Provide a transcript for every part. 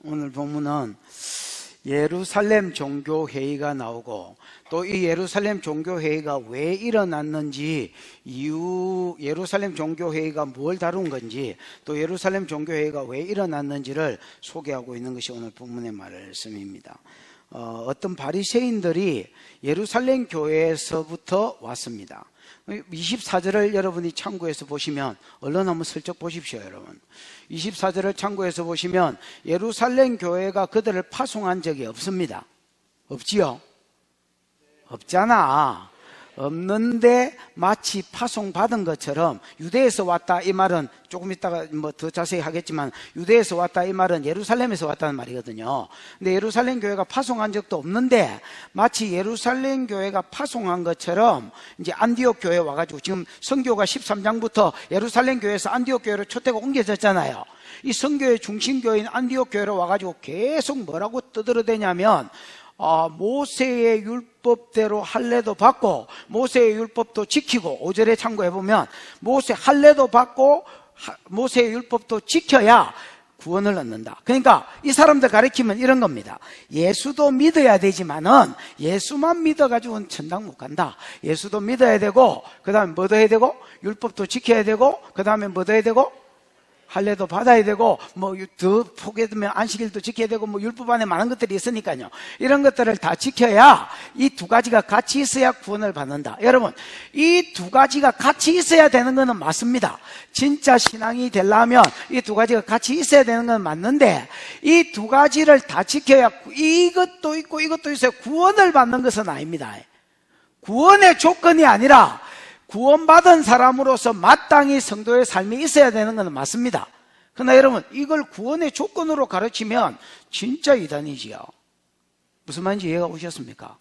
오늘 본문은 예루살렘 종교회의가 나오고 또 이 예루살렘 종교회의가 왜 일어났는지 이유, 예루살렘 종교회의가 뭘 다룬 건지 또 예루살렘 종교회의가 왜 일어났는지를 소개하고 있는 것이 오늘 본문의 말씀입니다. 어떤 바리새인들이 예루살렘 교회에서부터 왔습니다. 24절을 여러분이 참고해서 보시면, 얼른 한번 슬쩍 보십시오 여러분. 24절을 참고해서 보시면 예루살렘 교회가 그들을 파송한 적이 없습니다. 없지요? 없잖아. 없는데 마치 파송받은 것처럼, 유대에서 왔다 이 말은 조금 이따가 뭐 더 자세히 하겠지만, 유대에서 왔다 이 말은 예루살렘에서 왔다는 말이거든요. 근데 예루살렘 교회가 파송한 적도 없는데 마치 예루살렘 교회가 파송한 것처럼 이제 안디옥 교회에 와가지고, 지금 선교가 13장부터 예루살렘 교회에서 안디옥 교회로 초대가 옮겨졌잖아요. 이 선교의 중심교회인 안디옥 교회로 와가지고 계속 뭐라고 떠들어대냐면, 모세의 율법대로 할례도 받고 모세의 율법도 지키고, 5절에 참고해보면 모세 할례도 받고 모세의 율법도 지켜야 구원을 얻는다. 그러니까 이 사람들 가르치면 이런 겁니다. 예수도 믿어야 되지만은 예수만 믿어가지고는 천당 못 간다. 예수도 믿어야 되고, 그 다음에 뭐도 해야 되고, 율법도 지켜야 되고, 그 다음에 뭐도 해야 되고, 할례도 받아야 되고, 뭐 더 포기되면 안식일도 지켜야 되고, 뭐 율법 안에 많은 것들이 있으니까요. 이런 것들을 다 지켜야, 이 두 가지가 같이 있어야 구원을 받는다. 여러분, 이 두 가지가 같이 있어야 되는 것은 맞습니다. 진짜 신앙이 되려면 이 두 가지가 같이 있어야 되는 건 맞는데, 이 두 가지를 다 지켜야 이것도 있고 이것도 있어야 구원을 받는 것은 아닙니다. 구원의 조건이 아니라 구원받은 사람으로서 마땅히 성도의 삶이 있어야 되는 것은 맞습니다. 그러나 여러분, 이걸 구원의 조건으로 가르치면 진짜 이단이지요. 무슨 말인지 이해가 오셨습니까?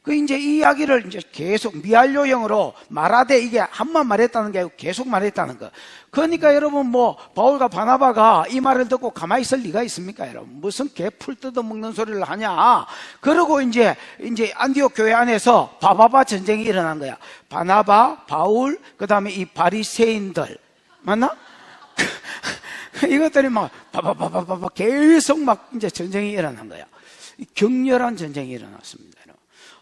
이제 이 이야기를 이제 계속 미완료형으로 말하되, 이게 한번 말했다는 게 아니고 계속 말했다는 거. 그러니까 여러분, 뭐 바울과 바나바가 이 말을 듣고 가만히 있을 리가 있습니까? 여러분, 무슨 개 풀 뜯어먹는 소리를 하냐. 그러고 이제 안디옥 교회 안에서 바바바 전쟁이 일어난 거야. 바나바, 바울, 그 다음에 이 바리새인들, 맞나? 이것들이 막 바바바바바 계속 막 이제 전쟁이 일어난 거야. 격렬한 전쟁이 일어났습니다.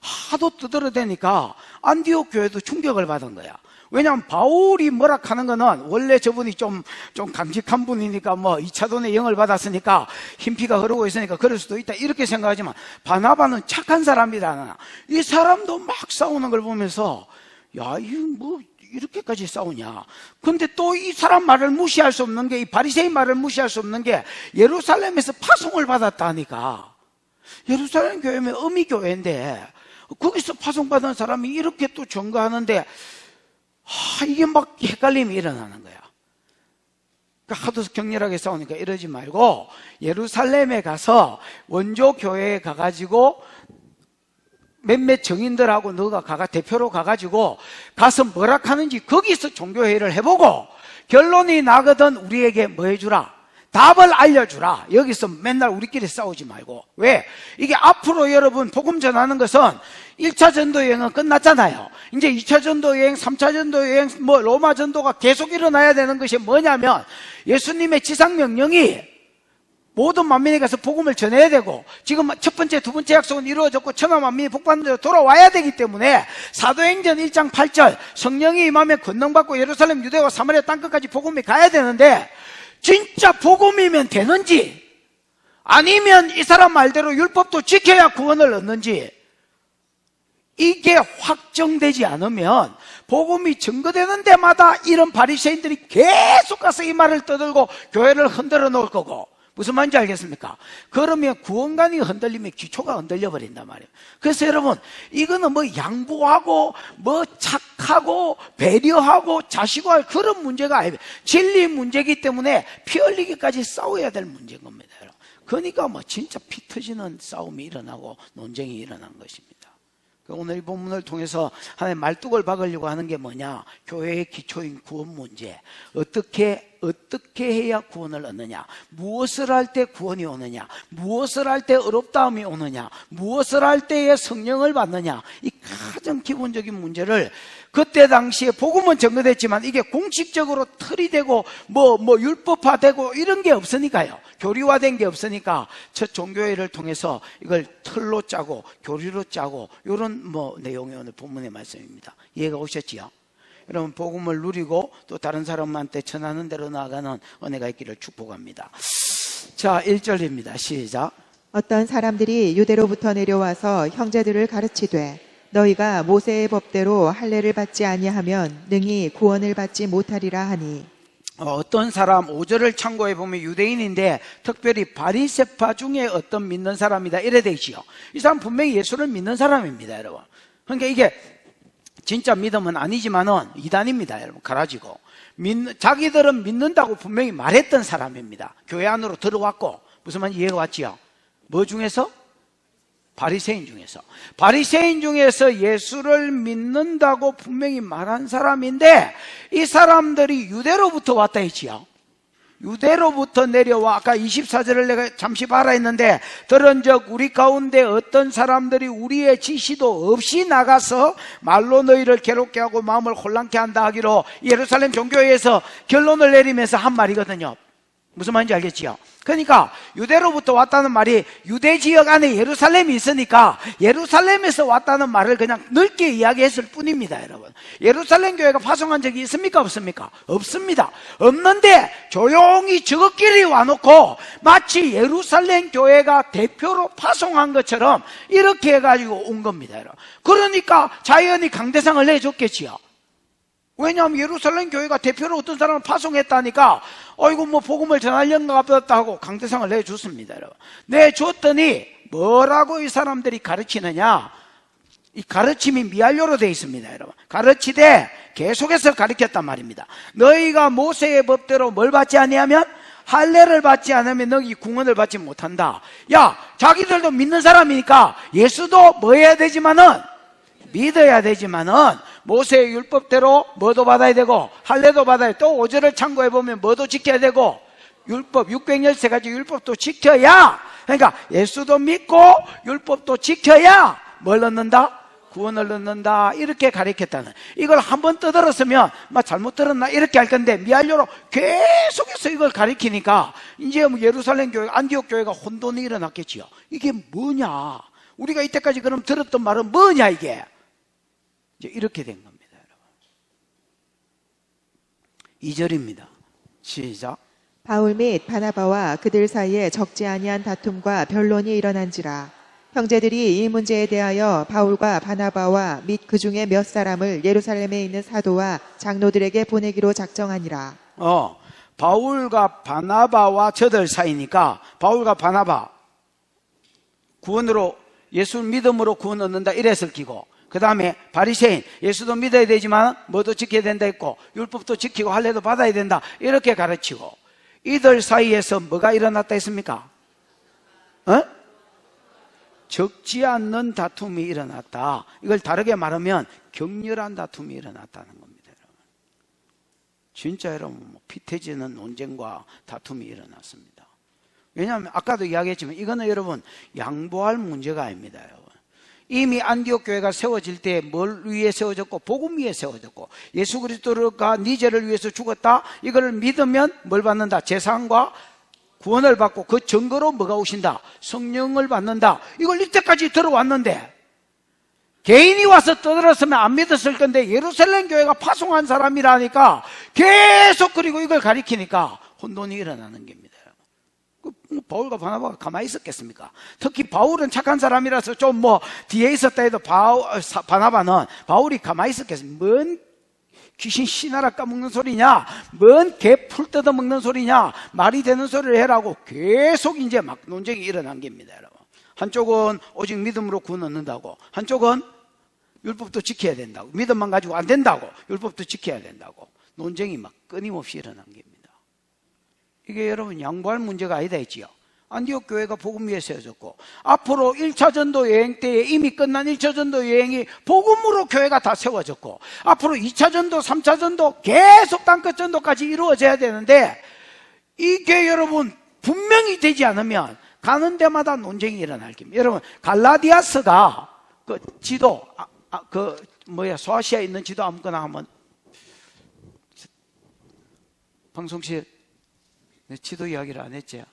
하도 떠들어대니까 안디옥 교회도 충격을 받은 거야. 왜냐하면 바울이 뭐라 하는 거는, 원래 저분이 좀 강직한 분이니까, 뭐 2차돈의 영을 받았으니까 흰피가 흐르고 있으니까 그럴 수도 있다 이렇게 생각하지만, 바나바는 착한 사람이다. 이 사람도 막 싸우는 걸 보면서, 야, 이거 뭐 이렇게까지 싸우냐. 근데 또 이 사람 말을 무시할 수 없는 게, 이 바리새인 말을 무시할 수 없는 게, 예루살렘에서 파송을 받았다니까. 예루살렘 교회면 어미교회인데 거기서 파송받은 사람이 이렇게 또 전거하는데, 이게 막 헷갈림이 일어나는 거야. 그러니까 하도 격렬하게 싸우니까 이러지 말고 예루살렘에 가서, 원조 교회에 가가지고 몇몇 정인들하고 너가 대표로 가가지고 가서 뭐라 하는지 거기서 종교회의를 해보고, 결론이 나거든 우리에게 뭐 해주라? 답을 알려주라. 여기서 맨날 우리끼리 싸우지 말고. 왜? 이게 앞으로 여러분 복음 전하는 것은 1차 전도 여행은 끝났잖아요. 이제 2차 전도 여행, 3차 전도 여행, 뭐 로마 전도가 계속 일어나야 되는 것이 뭐냐면, 예수님의 지상 명령이 모든 만민에 가서 복음을 전해야 되고, 지금 첫 번째, 두 번째 약속은 이루어졌고 천하 만민이 복받는 대로 돌아와야 되기 때문에, 사도행전 1장 8절 성령이 임하면 권능받고 예루살렘, 유대와 사마리아 땅끝까지 복음이 가야 되는데, 진짜 복음이면 되는지, 아니면 이 사람 말대로 율법도 지켜야 구원을 얻는지, 이게 확정되지 않으면 복음이 증거되는 데마다 이런 바리새인들이 계속 가서 이 말을 떠들고 교회를 흔들어 놓을 거고, 무슨 말인지 알겠습니까? 그러면 구원관이 흔들리면 기초가 흔들려 버린단 말이에요. 그래서 여러분, 이거는 뭐 양보하고 뭐 착하고 배려하고 자시고 할 그런 문제가 아니에요. 진리 문제이기 때문에 피 흘리기까지 싸워야 될 문제인 겁니다. 그러니까 뭐 진짜 피 터지는 싸움이 일어나고 논쟁이 일어난 것입니다. 오늘 이 본문을 통해서 하나님 말뚝을 박으려고 하는 게 뭐냐? 교회의 기초인 구원 문제. 어떻게 해야 구원을 얻느냐? 무엇을 할 때 구원이 오느냐? 무엇을 할 때 의롭다함이 오느냐? 무엇을 할 때에 성령을 받느냐? 이 가장 기본적인 문제를 그때 당시에 복음은 전거됐지만 이게 공식적으로 틀이 되고 율법화되고 이런 게 없으니까요. 교리화된 게 없으니까 첫 종교회를 통해서 이걸 틀로 짜고 교리로 짜고 이런 내용이 오늘 본문의 말씀입니다. 이해가 오셨지요? 여러분 복음을 누리고 또 다른 사람한테 전하는 대로 나아가는 은혜가 있기를 축복합니다. 자, 1절입니다. 시작. 어떤 사람들이 유대로부터 내려와서 형제들을 가르치되 너희가 모세의 법대로 할례를 받지 아니하면 능히 구원을 받지 못하리라 하니. 어떤 사람 5절을 참고해 보면 유대인인데 특별히 바리새파 중에 어떤 믿는 사람이다 이래 되지요. 이 사람 분명히 예수를 믿는 사람입니다, 여러분. 그러니까 이게 진짜 믿음은 아니지만은 이단입니다, 여러분. 가라지고 자기들은 믿는다고 분명히 말했던 사람입니다. 교회 안으로 들어왔고 무슨 말인지 이해가 왔지요? 뭐 중에서? 바리새인 중에서 예수를 믿는다고 분명히 말한 사람인데 이 사람들이 유대로부터 왔다 했지요. 유대로부터 내려와 아까 24절을 내가 잠시 봐라 했는데 들은즉 우리 가운데 어떤 사람들이 우리의 지시도 없이 나가서 말로 너희를 괴롭게 하고 마음을 혼란케 한다 하기로 예루살렘 종교회에서 결론을 내리면서 한 말이거든요. 무슨 말인지 알겠지요? 그러니까 유대로부터 왔다는 말이 유대 지역 안에 예루살렘이 있으니까 예루살렘에서 왔다는 말을 그냥 넓게 이야기했을 뿐입니다, 여러분. 예루살렘 교회가 파송한 적이 있습니까? 없습니까? 없습니다. 없는데 조용히 저것끼리 와놓고 마치 예루살렘 교회가 대표로 파송한 것처럼 이렇게 해가지고 온 겁니다, 여러분. 그러니까 자연히 강대상을 내줬겠지요. 왜냐하면 예루살렘 교회가 대표로 어떤 사람을 파송했다니까 복음을 전하려는가 보다 하고 강대상을 내줬습니다, 여러분. 내줬더니 뭐라고 이 사람들이 가르치느냐? 이 가르침이 미알료로 되어 있습니다, 여러분. 가르치되 계속해서 가르쳤단 말입니다. 너희가 모세의 법대로 뭘 받지 아니하면 할례를 받지 않으면 너희 구원을 받지 못한다. 야, 자기들도 믿는 사람이니까 예수도 뭐 해야 되지만은 믿어야 되지만은 모세의 율법대로 뭐도 받아야 되고 할례도 받아야 돼. 또 5절을 참고해 보면 뭐도 지켜야 되고 율법 613가지 율법도 지켜야, 그러니까 예수도 믿고 율법도 지켜야 뭘 얻는다? 구원을 얻는다. 이렇게 가르쳤다는. 이걸 한번 떠들었으면 잘못 들었나 이렇게 할 건데 미알료로 계속해서 이걸 가르치니까 이제 예루살렘 교회, 안디옥 교회가 혼돈이 일어났겠지요. 이게 뭐냐? 우리가 이때까지 그럼 들었던 말은 뭐냐 이게? 이제 이렇게 된 겁니다, 여러분. 2절입니다. 시작. 바울 및 바나바와 그들 사이에 적지 아니한 다툼과 변론이 일어난지라. 형제들이 이 문제에 대하여 바울과 바나바와 및 그 중에 몇 사람을 예루살렘에 있는 사도와 장로들에게 보내기로 작정하니라. 바울과 바나바와 저들 사이니까 바울과 바나바 구원으로 예수 믿음으로 구원 얻는다 이랬을 기고, 그 다음에 바리새인 예수도 믿어야 되지만 뭐도 지켜야 된다 했고 율법도 지키고 할례도 받아야 된다 이렇게 가르치고, 이들 사이에서 뭐가 일어났다 했습니까? 적지 않는 다툼이 일어났다. 이걸 다르게 말하면 격렬한 다툼이 일어났다는 겁니다, 여러분. 진짜 여러분 피 터지는 논쟁과 다툼이 일어났습니다. 왜냐하면 아까도 이야기했지만 이거는 여러분 양보할 문제가 아닙니다, 여러분. 이미 안디옥 교회가 세워질 때 뭘 위에 세워졌고 복음 위에 세워졌고 예수 그리스도가 네 죄를 위해서 죽었다, 이걸 믿으면 뭘 받는다? 제사함과 구원을 받고 그 증거로 뭐가 오신다? 성령을 받는다. 이걸 이때까지 들어왔는데 개인이 와서 떠들었으면 안 믿었을 건데 예루살렘 교회가 파송한 사람이라니까 계속 그리고 이걸 가리키니까 혼돈이 일어나는 겁니다. 바울과 바나바가 가만히 있었겠습니까? 특히 바울은 착한 사람이라서 좀 뒤에 있었다 해도 바나바는 바울이 가만히 있었겠습니까? 뭔 귀신 씨나라 까먹는 소리냐? 뭔 개 풀 뜯어 먹는 소리냐? 말이 되는 소리를 해라고 계속 이제 막 논쟁이 일어난 겁니다, 여러분. 한쪽은 오직 믿음으로 구원 얻는다고, 한쪽은 율법도 지켜야 된다고, 믿음만 가지고 안 된다고, 율법도 지켜야 된다고 논쟁이 막 끊임없이 일어난 겁니다. 이게 여러분 양보할 문제가 아니다 했지요. 안디옥 교회가 복음 위에 세워졌고, 앞으로 1차 전도 여행 때에 이미 끝난 1차 전도 여행이 복음으로 교회가 다 세워졌고, 앞으로 2차 전도, 3차 전도, 계속 땅끝 전도까지 이루어져야 되는데, 이게 여러분 분명히 되지 않으면 가는 데마다 논쟁이 일어날 겁니다. 여러분, 갈라디아스가 그 지도, 소아시아에 있는 지도 아무거나 한번, 방송실, 내 지도 이야기를 안 했지?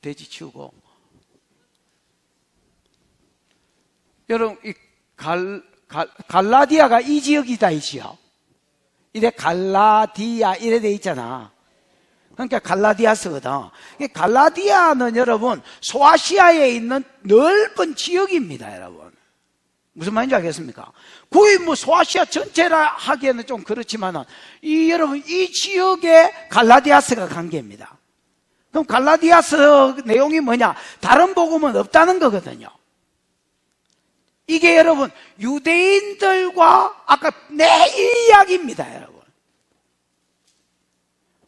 돼지 치우고. 여러분, 이 갈라디아가 이 지역이다, 이 지역. 이래 갈라디아, 이래 돼 있잖아. 그러니까 갈라디아스거든. 갈라디아는 여러분, 소아시아에 있는 넓은 지역입니다, 여러분. 무슨 말인지 알겠습니까? 거의 뭐 소아시아 전체라 하기에는 좀 그렇지만은, 여러분, 이 지역에 갈라디아스가 관계입니다. 그럼 갈라디아스 내용이 뭐냐? 다른 복음은 없다는 거거든요. 이게 여러분, 유대인들과 아까 내 이야기입니다, 여러분.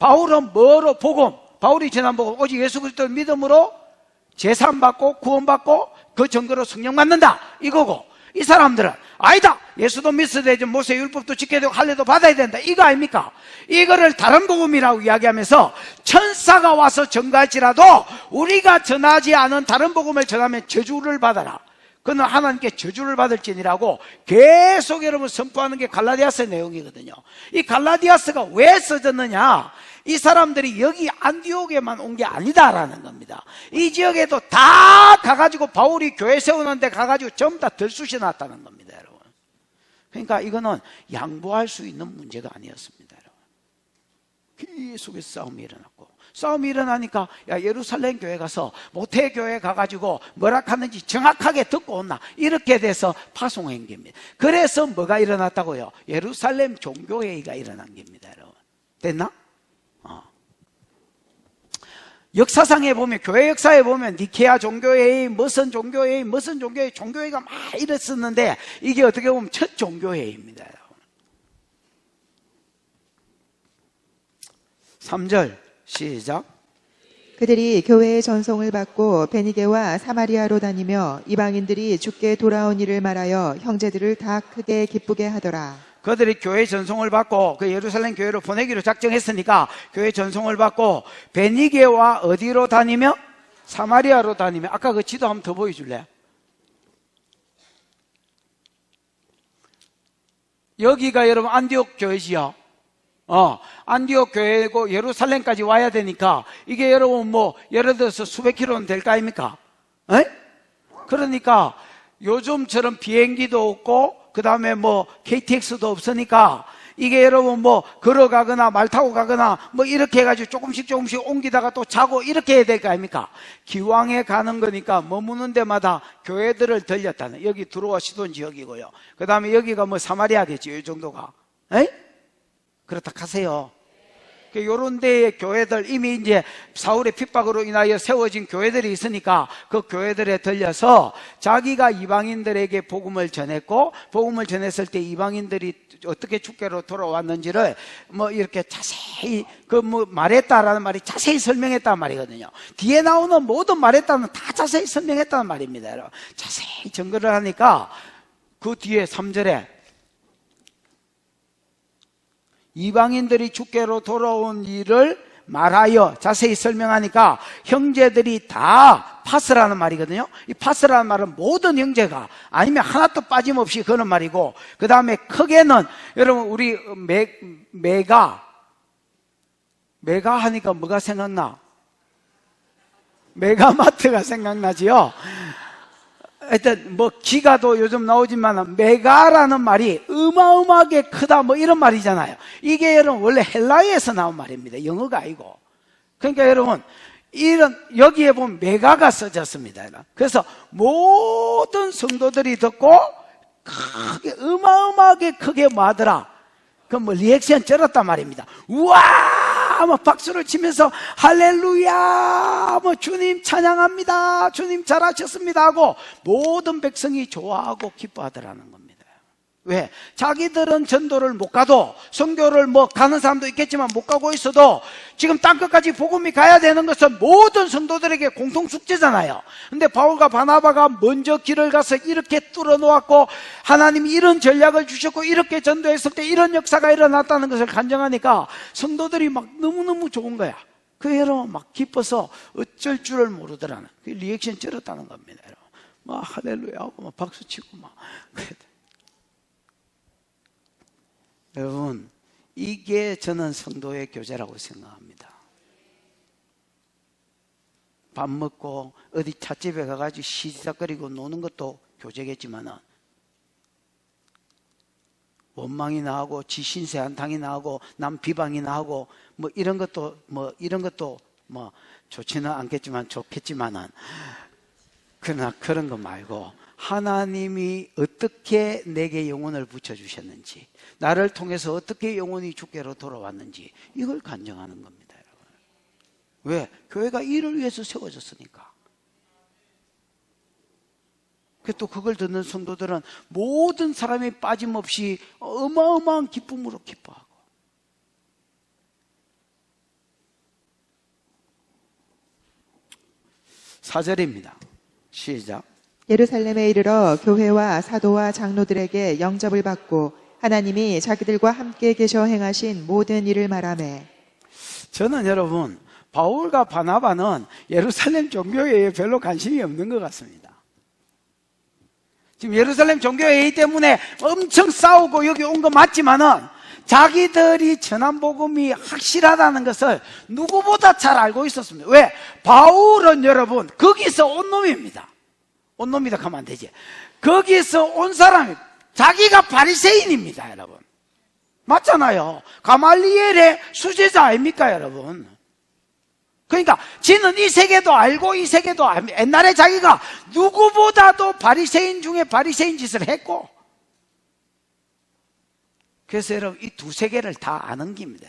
바울은 뭐로 복음? 바울이 전한 복음, 오직 예수 그리스도를 믿음으로 제사받고 구원받고 그 증거로 성령 받는다, 이거고, 이 사람들은 아니다, 예수도 믿어야 되지, 모세 율법도 지켜야 되고 할례도 받아야 된다, 이거 아닙니까? 이거를 다른 복음이라고 이야기하면서 천사가 와서 증거할지라도 우리가 전하지 않은 다른 복음을 전하면 저주를 받아라, 그는 하나님께 저주를 받을지니라고 계속 여러분 선포하는 게 갈라디아스의 내용이거든요. 이 갈라디아스가 왜 써졌느냐? 이 사람들이 여기 안디옥에만 온 게 아니다라는 겁니다. 이 지역에도 다 가가지고 바울이 교회 세우는데 가가지고 전부 다 들쑤시 놨다는 겁니다, 여러분. 그러니까 이거는 양보할 수 있는 문제가 아니었습니다, 여러분. 계속해서 싸움이 일어났고, 싸움이 일어나니까 야, 예루살렘 교회 가서 모태 교회 가가지고 뭐라 하는지 정확하게 듣고 온나, 이렇게 돼서 파송한 겁니다. 그래서 뭐가 일어났다고요? 예루살렘 종교회의가 일어난 겁니다, 여러분. 됐나? 역사상에 보면, 교회 역사에 보면 니케아 종교회의, 무슨 종교회의, 무슨 종교회의, 종교회의가 막 이랬었는데 이게 어떻게 보면 첫 종교회의입니다, 여러분. 3절 시작. 그들이 교회의 전송을 받고 베니게와 사마리아로 다니며 이방인들이 주께 돌아온 일을 말하여 형제들을 다 크게 기쁘게 하더라. 그들이 교회 전송을 받고 그 예루살렘 교회로 보내기로 작정했으니까 교회 전송을 받고 베니게와 어디로 다니며? 사마리아로 다니며. 아까 그 지도 한번 더 보여줄래? 여기가 여러분 안디옥 교회지요. 안디옥 교회고 예루살렘까지 와야 되니까 이게 여러분 뭐 예를 들어서 수백 킬로는 될 거 아닙니까? 에? 그러니까 요즘처럼 비행기도 없고 그 다음에 뭐 KTX도 없으니까 이게 여러분 뭐 걸어가거나 말 타고 가거나 뭐 이렇게 해가지고 조금씩 옮기다가 또 자고 이렇게 해야 될 거 아닙니까? 기왕에 가는 거니까 머무는 데마다 교회들을 들렸다는, 여기 두로와 시돈 지역이고요. 그 다음에 여기가 뭐 사마리아겠죠, 이 정도가. 에이? 그렇다 하세요. 요런 데에 교회들, 이미 이제 사울의 핍박으로 인하여 세워진 교회들이 있으니까 그 교회들에 들려서 자기가 이방인들에게 복음을 전했고, 복음을 전했을 때 이방인들이 어떻게 주께로 돌아왔는지를 뭐 이렇게 자세히 말했다라는 말이 자세히 설명했다는 말이거든요. 뒤에 나오는 모든 말했다는 다 자세히 설명했다는 말입니다, 여러분. 자세히 증거를 하니까 그 뒤에 3절에 이방인들이 주께로 돌아온 일을 말하여 자세히 설명하니까 형제들이 다, 파스라는 말이거든요. 이 파스라는 말은 모든 형제가, 아니면 하나도 빠짐없이 그런 말이고, 그 다음에 크게는 여러분 우리 메가 하니까 뭐가 생각나? 메가마트가 생각나지요. 하여튼 뭐 기가도 요즘 나오지만 메가라는 말이 어마어마하게 크다 뭐 이런 말이잖아요. 이게 여러분 원래 헬라어에서 나온 말입니다, 영어가 아니고. 그러니까 여러분 여기에 보면 메가가 써졌습니다. 그래서 모든 성도들이 듣고 크게, 어마어마하게 크게 뭐 하더라? 그 뭐 리액션 쩔었단 말입니다. 우와! 뭐 박수를 치면서 할렐루야! 뭐 주님 찬양합니다. 주님 잘하셨습니다 하고 모든 백성이 좋아하고 기뻐하더라는 겁니다. 왜? 자기들은 전도를 못 가도 선교를 뭐 가는 사람도 있겠지만 못 가고 있어도 지금 땅끝까지 복음이 가야 되는 것은 모든 성도들에게 공통 숙제잖아요. 근데 바울과 바나바가 먼저 길을 가서 이렇게 뚫어 놓았고 하나님이 이런 전략을 주셨고 이렇게 전도했을 때 이런 역사가 일어났다는 것을 간증하니까 성도들이 막 너무너무 좋은 거야. 그 여러분 막 기뻐서 어쩔 줄을 모르더라는 그 리액션 쩔었다는 겁니다. 여러분. 막 할렐루야 하고 막 박수 치고 막 여러분, 이게 저는 성도의 교제라고 생각합니다. 밥 먹고 어디 찻집에 가가지고 시시삭거리고 노는 것도 교제겠지만은 원망이 나오고 지 신세 한탕이 나오고 남 비방이 나오고 뭐 이런 것도 좋지는 않겠지만 좋겠지만은 그러나 그런 거 말고 하나님이 어떻게 내게 영혼을 붙여주셨는지 나를 통해서 어떻게 영혼이 주께로 돌아왔는지 이걸 간증하는 겁니다. 여러분. 왜? 교회가 이를 위해서 세워졌으니까. 또 그걸 듣는 성도들은 모든 사람이 빠짐없이 어마어마한 기쁨으로 기뻐하고 4절입니다. 시작. 예루살렘에 이르러 교회와 사도와 장로들에게 영접을 받고 하나님이 자기들과 함께 계셔 행하신 모든 일을 말하매. 저는 여러분 바울과 바나바는 예루살렘 종교회에 별로 관심이 없는 것 같습니다. 지금 예루살렘 종교회의 때문에 엄청 싸우고 여기 온 거 맞지만은 자기들이 전한 복음이 확실하다는 것을 누구보다 잘 알고 있었습니다. 왜? 바울은 여러분 거기서 온 놈입니다. 온 놈이다 하면 안 되지. 거기서 온 사람이 자기가 바리새인입니다. 여러분 맞잖아요. 가말리엘의 수제자 아닙니까 여러분? 그러니까 지는 이 세계도 알고 이 세계도 알고 옛날에 자기가 누구보다도 바리새인 중에 바리새인 짓을 했고 그래서 여러분 이 두 세계를 다 아는 겁니다.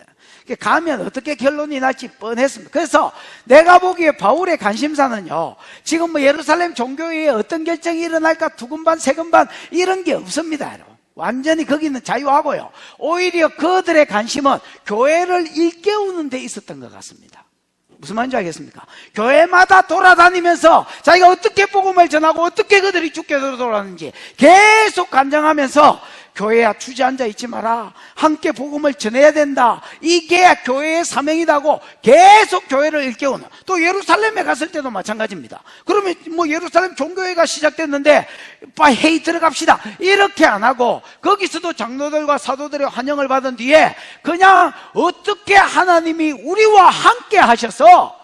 가면 어떻게 결론이 날지 뻔했습니다. 그래서 내가 보기에 바울의 관심사는요 지금 뭐 예루살렘 종교회에 어떤 결정이 일어날까 두근반 세근반 이런 게 없습니다. 여러분. 완전히 거기는 자유하고요 오히려 그들의 관심은 교회를 일깨우는 데 있었던 것 같습니다. 무슨 말인지 알겠습니까? 교회마다 돌아다니면서 자기가 어떻게 복음을 전하고 어떻게 그들이 주께 돌아왔는지 계속 간증하면서 교회야 주저앉아 있지 마라. 함께 복음을 전해야 된다. 이게 교회의 사명이다고 계속 교회를 일깨우는. 또 예루살렘에 갔을 때도 마찬가지입니다. 그러면 뭐 예루살렘 종교회가 시작됐는데 회의 들어갑시다. 이렇게 안 하고 거기서도 장로들과 사도들의 환영을 받은 뒤에 그냥 어떻게 하나님이 우리와 함께 하셔서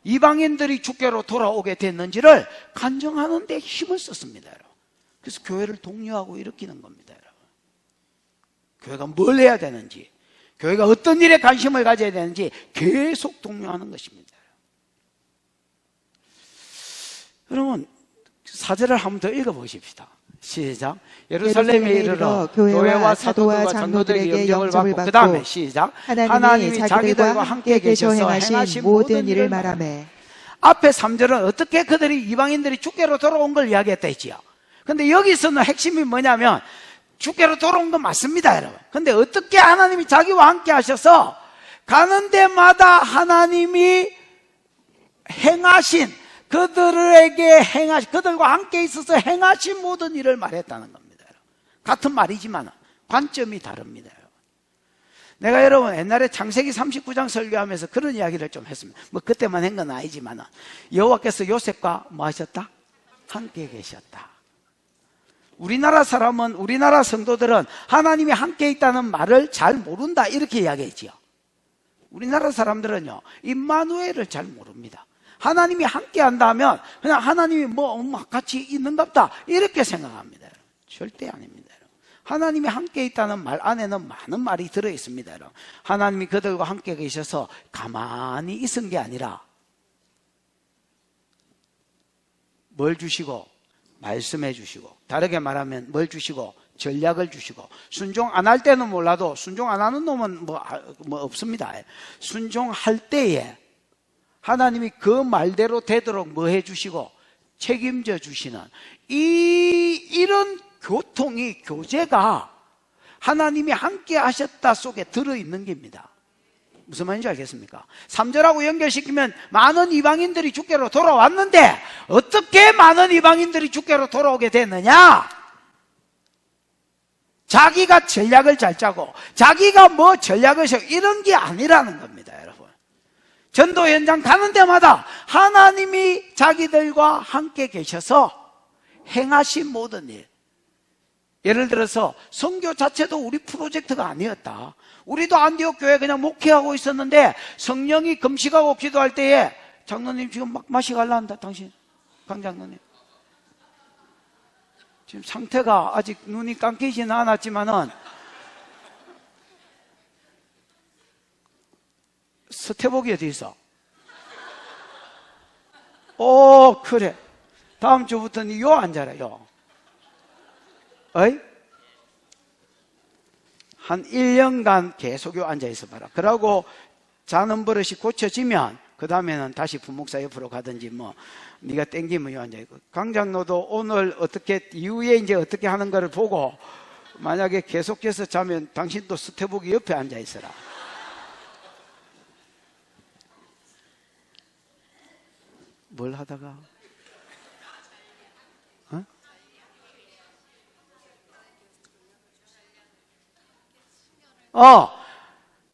이방인들이 주께로 돌아오게 됐는지를 간증하는 데 힘을 썼습니다. 그래서 교회를 독려하고 일으키는 겁니다. 교회가 뭘 해야 되는지, 교회가 어떤 일에 관심을 가져야 되는지 계속 독려하는 것입니다. 여러분 4절을 한 번 더 읽어보십시다. 시작. 예루살렘에 이르러 교회와 사도와 장로들에게 영접을 받고 그 다음에 시작. 하나님이 자기들과 함께 계셔 행하신 모든 일을 말하매. 앞에 3절은 어떻게 그들이 이방인들이 주께로 돌아온 걸 이야기했다 했지요. 근데 여기서는 핵심이 뭐냐면 주께로 돌아온 건 맞습니다, 여러분. 근데 어떻게 하나님이 자기와 함께 하셔서 가는 데마다 하나님이 행하신 그들과 함께 있어서 행하신 모든 일을 말했다는 겁니다. 여러분. 같은 말이지만 관점이 다릅니다. 여러분. 내가 여러분 옛날에 창세기 39장 설교하면서 그런 이야기를 좀 했습니다. 뭐 그때만 한 건 아니지만 여호와께서 요셉과 뭐 하셨다? 함께 계셨다. 우리나라 사람은, 우리나라 성도들은 하나님이 함께 있다는 말을 잘 모른다 이렇게 이야기했지요. 우리나라 사람들은요 임마누엘을 잘 모릅니다. 하나님이 함께 한다면 그냥 하나님이 뭐 같이 있는갑다 이렇게 생각합니다. 절대 아닙니다. 하나님이 함께 있다는 말 안에는 많은 말이 들어있습니다. 하나님이 그들과 함께 계셔서 가만히 있은 게 아니라 뭘 주시고 말씀해 주시고, 다르게 말하면 뭘 주시고 전략을 주시고, 순종 안 할 때는 몰라도 순종 안 하는 놈은 뭐 없습니다. 순종할 때에 하나님이 그 말대로 되도록 뭐 해 주시고 책임져 주시는 이런 교제가 하나님이 함께 하셨다 속에 들어있는 겁니다. 무슨 말인지 알겠습니까? 3절하고 연결시키면 많은 이방인들이 주께로 돌아왔는데 어떻게 많은 이방인들이 주께로 돌아오게 됐느냐? 자기가 전략을 잘 짜고 자기가 뭐 전략을 세우고 이런 게 아니라는 겁니다, 여러분. 전도 현장 가는 데마다 하나님이 자기들과 함께 계셔서 행하신 모든 일, 예를 들어서 선교 자체도 우리 프로젝트가 아니었다. 우리도 안디옥 교회 그냥 목회하고 있었는데 성령이 금식하고 기도할 때에 장로님 지금 막 마시갈라 한다. 당신 강 장로님 지금 상태가 아직 눈이 감기지는 않았지만은 서태복이 어디 있어? 오, 그래. 다음 주부터는 요 앉아라, 요. 어이? 한 1년간 계속 요 앉아있어 봐라. 그러고 자는 버릇이 고쳐지면 그 다음에는 다시 부목사 옆으로 가든지 뭐 네가 땡기면 요 앉아있고. 강장로도 오늘 어떻게 이후에 이제 어떻게 하는 거를 보고 만약에 계속해서 자면 당신도 스태복이 옆에 앉아있어라. 뭘 하다가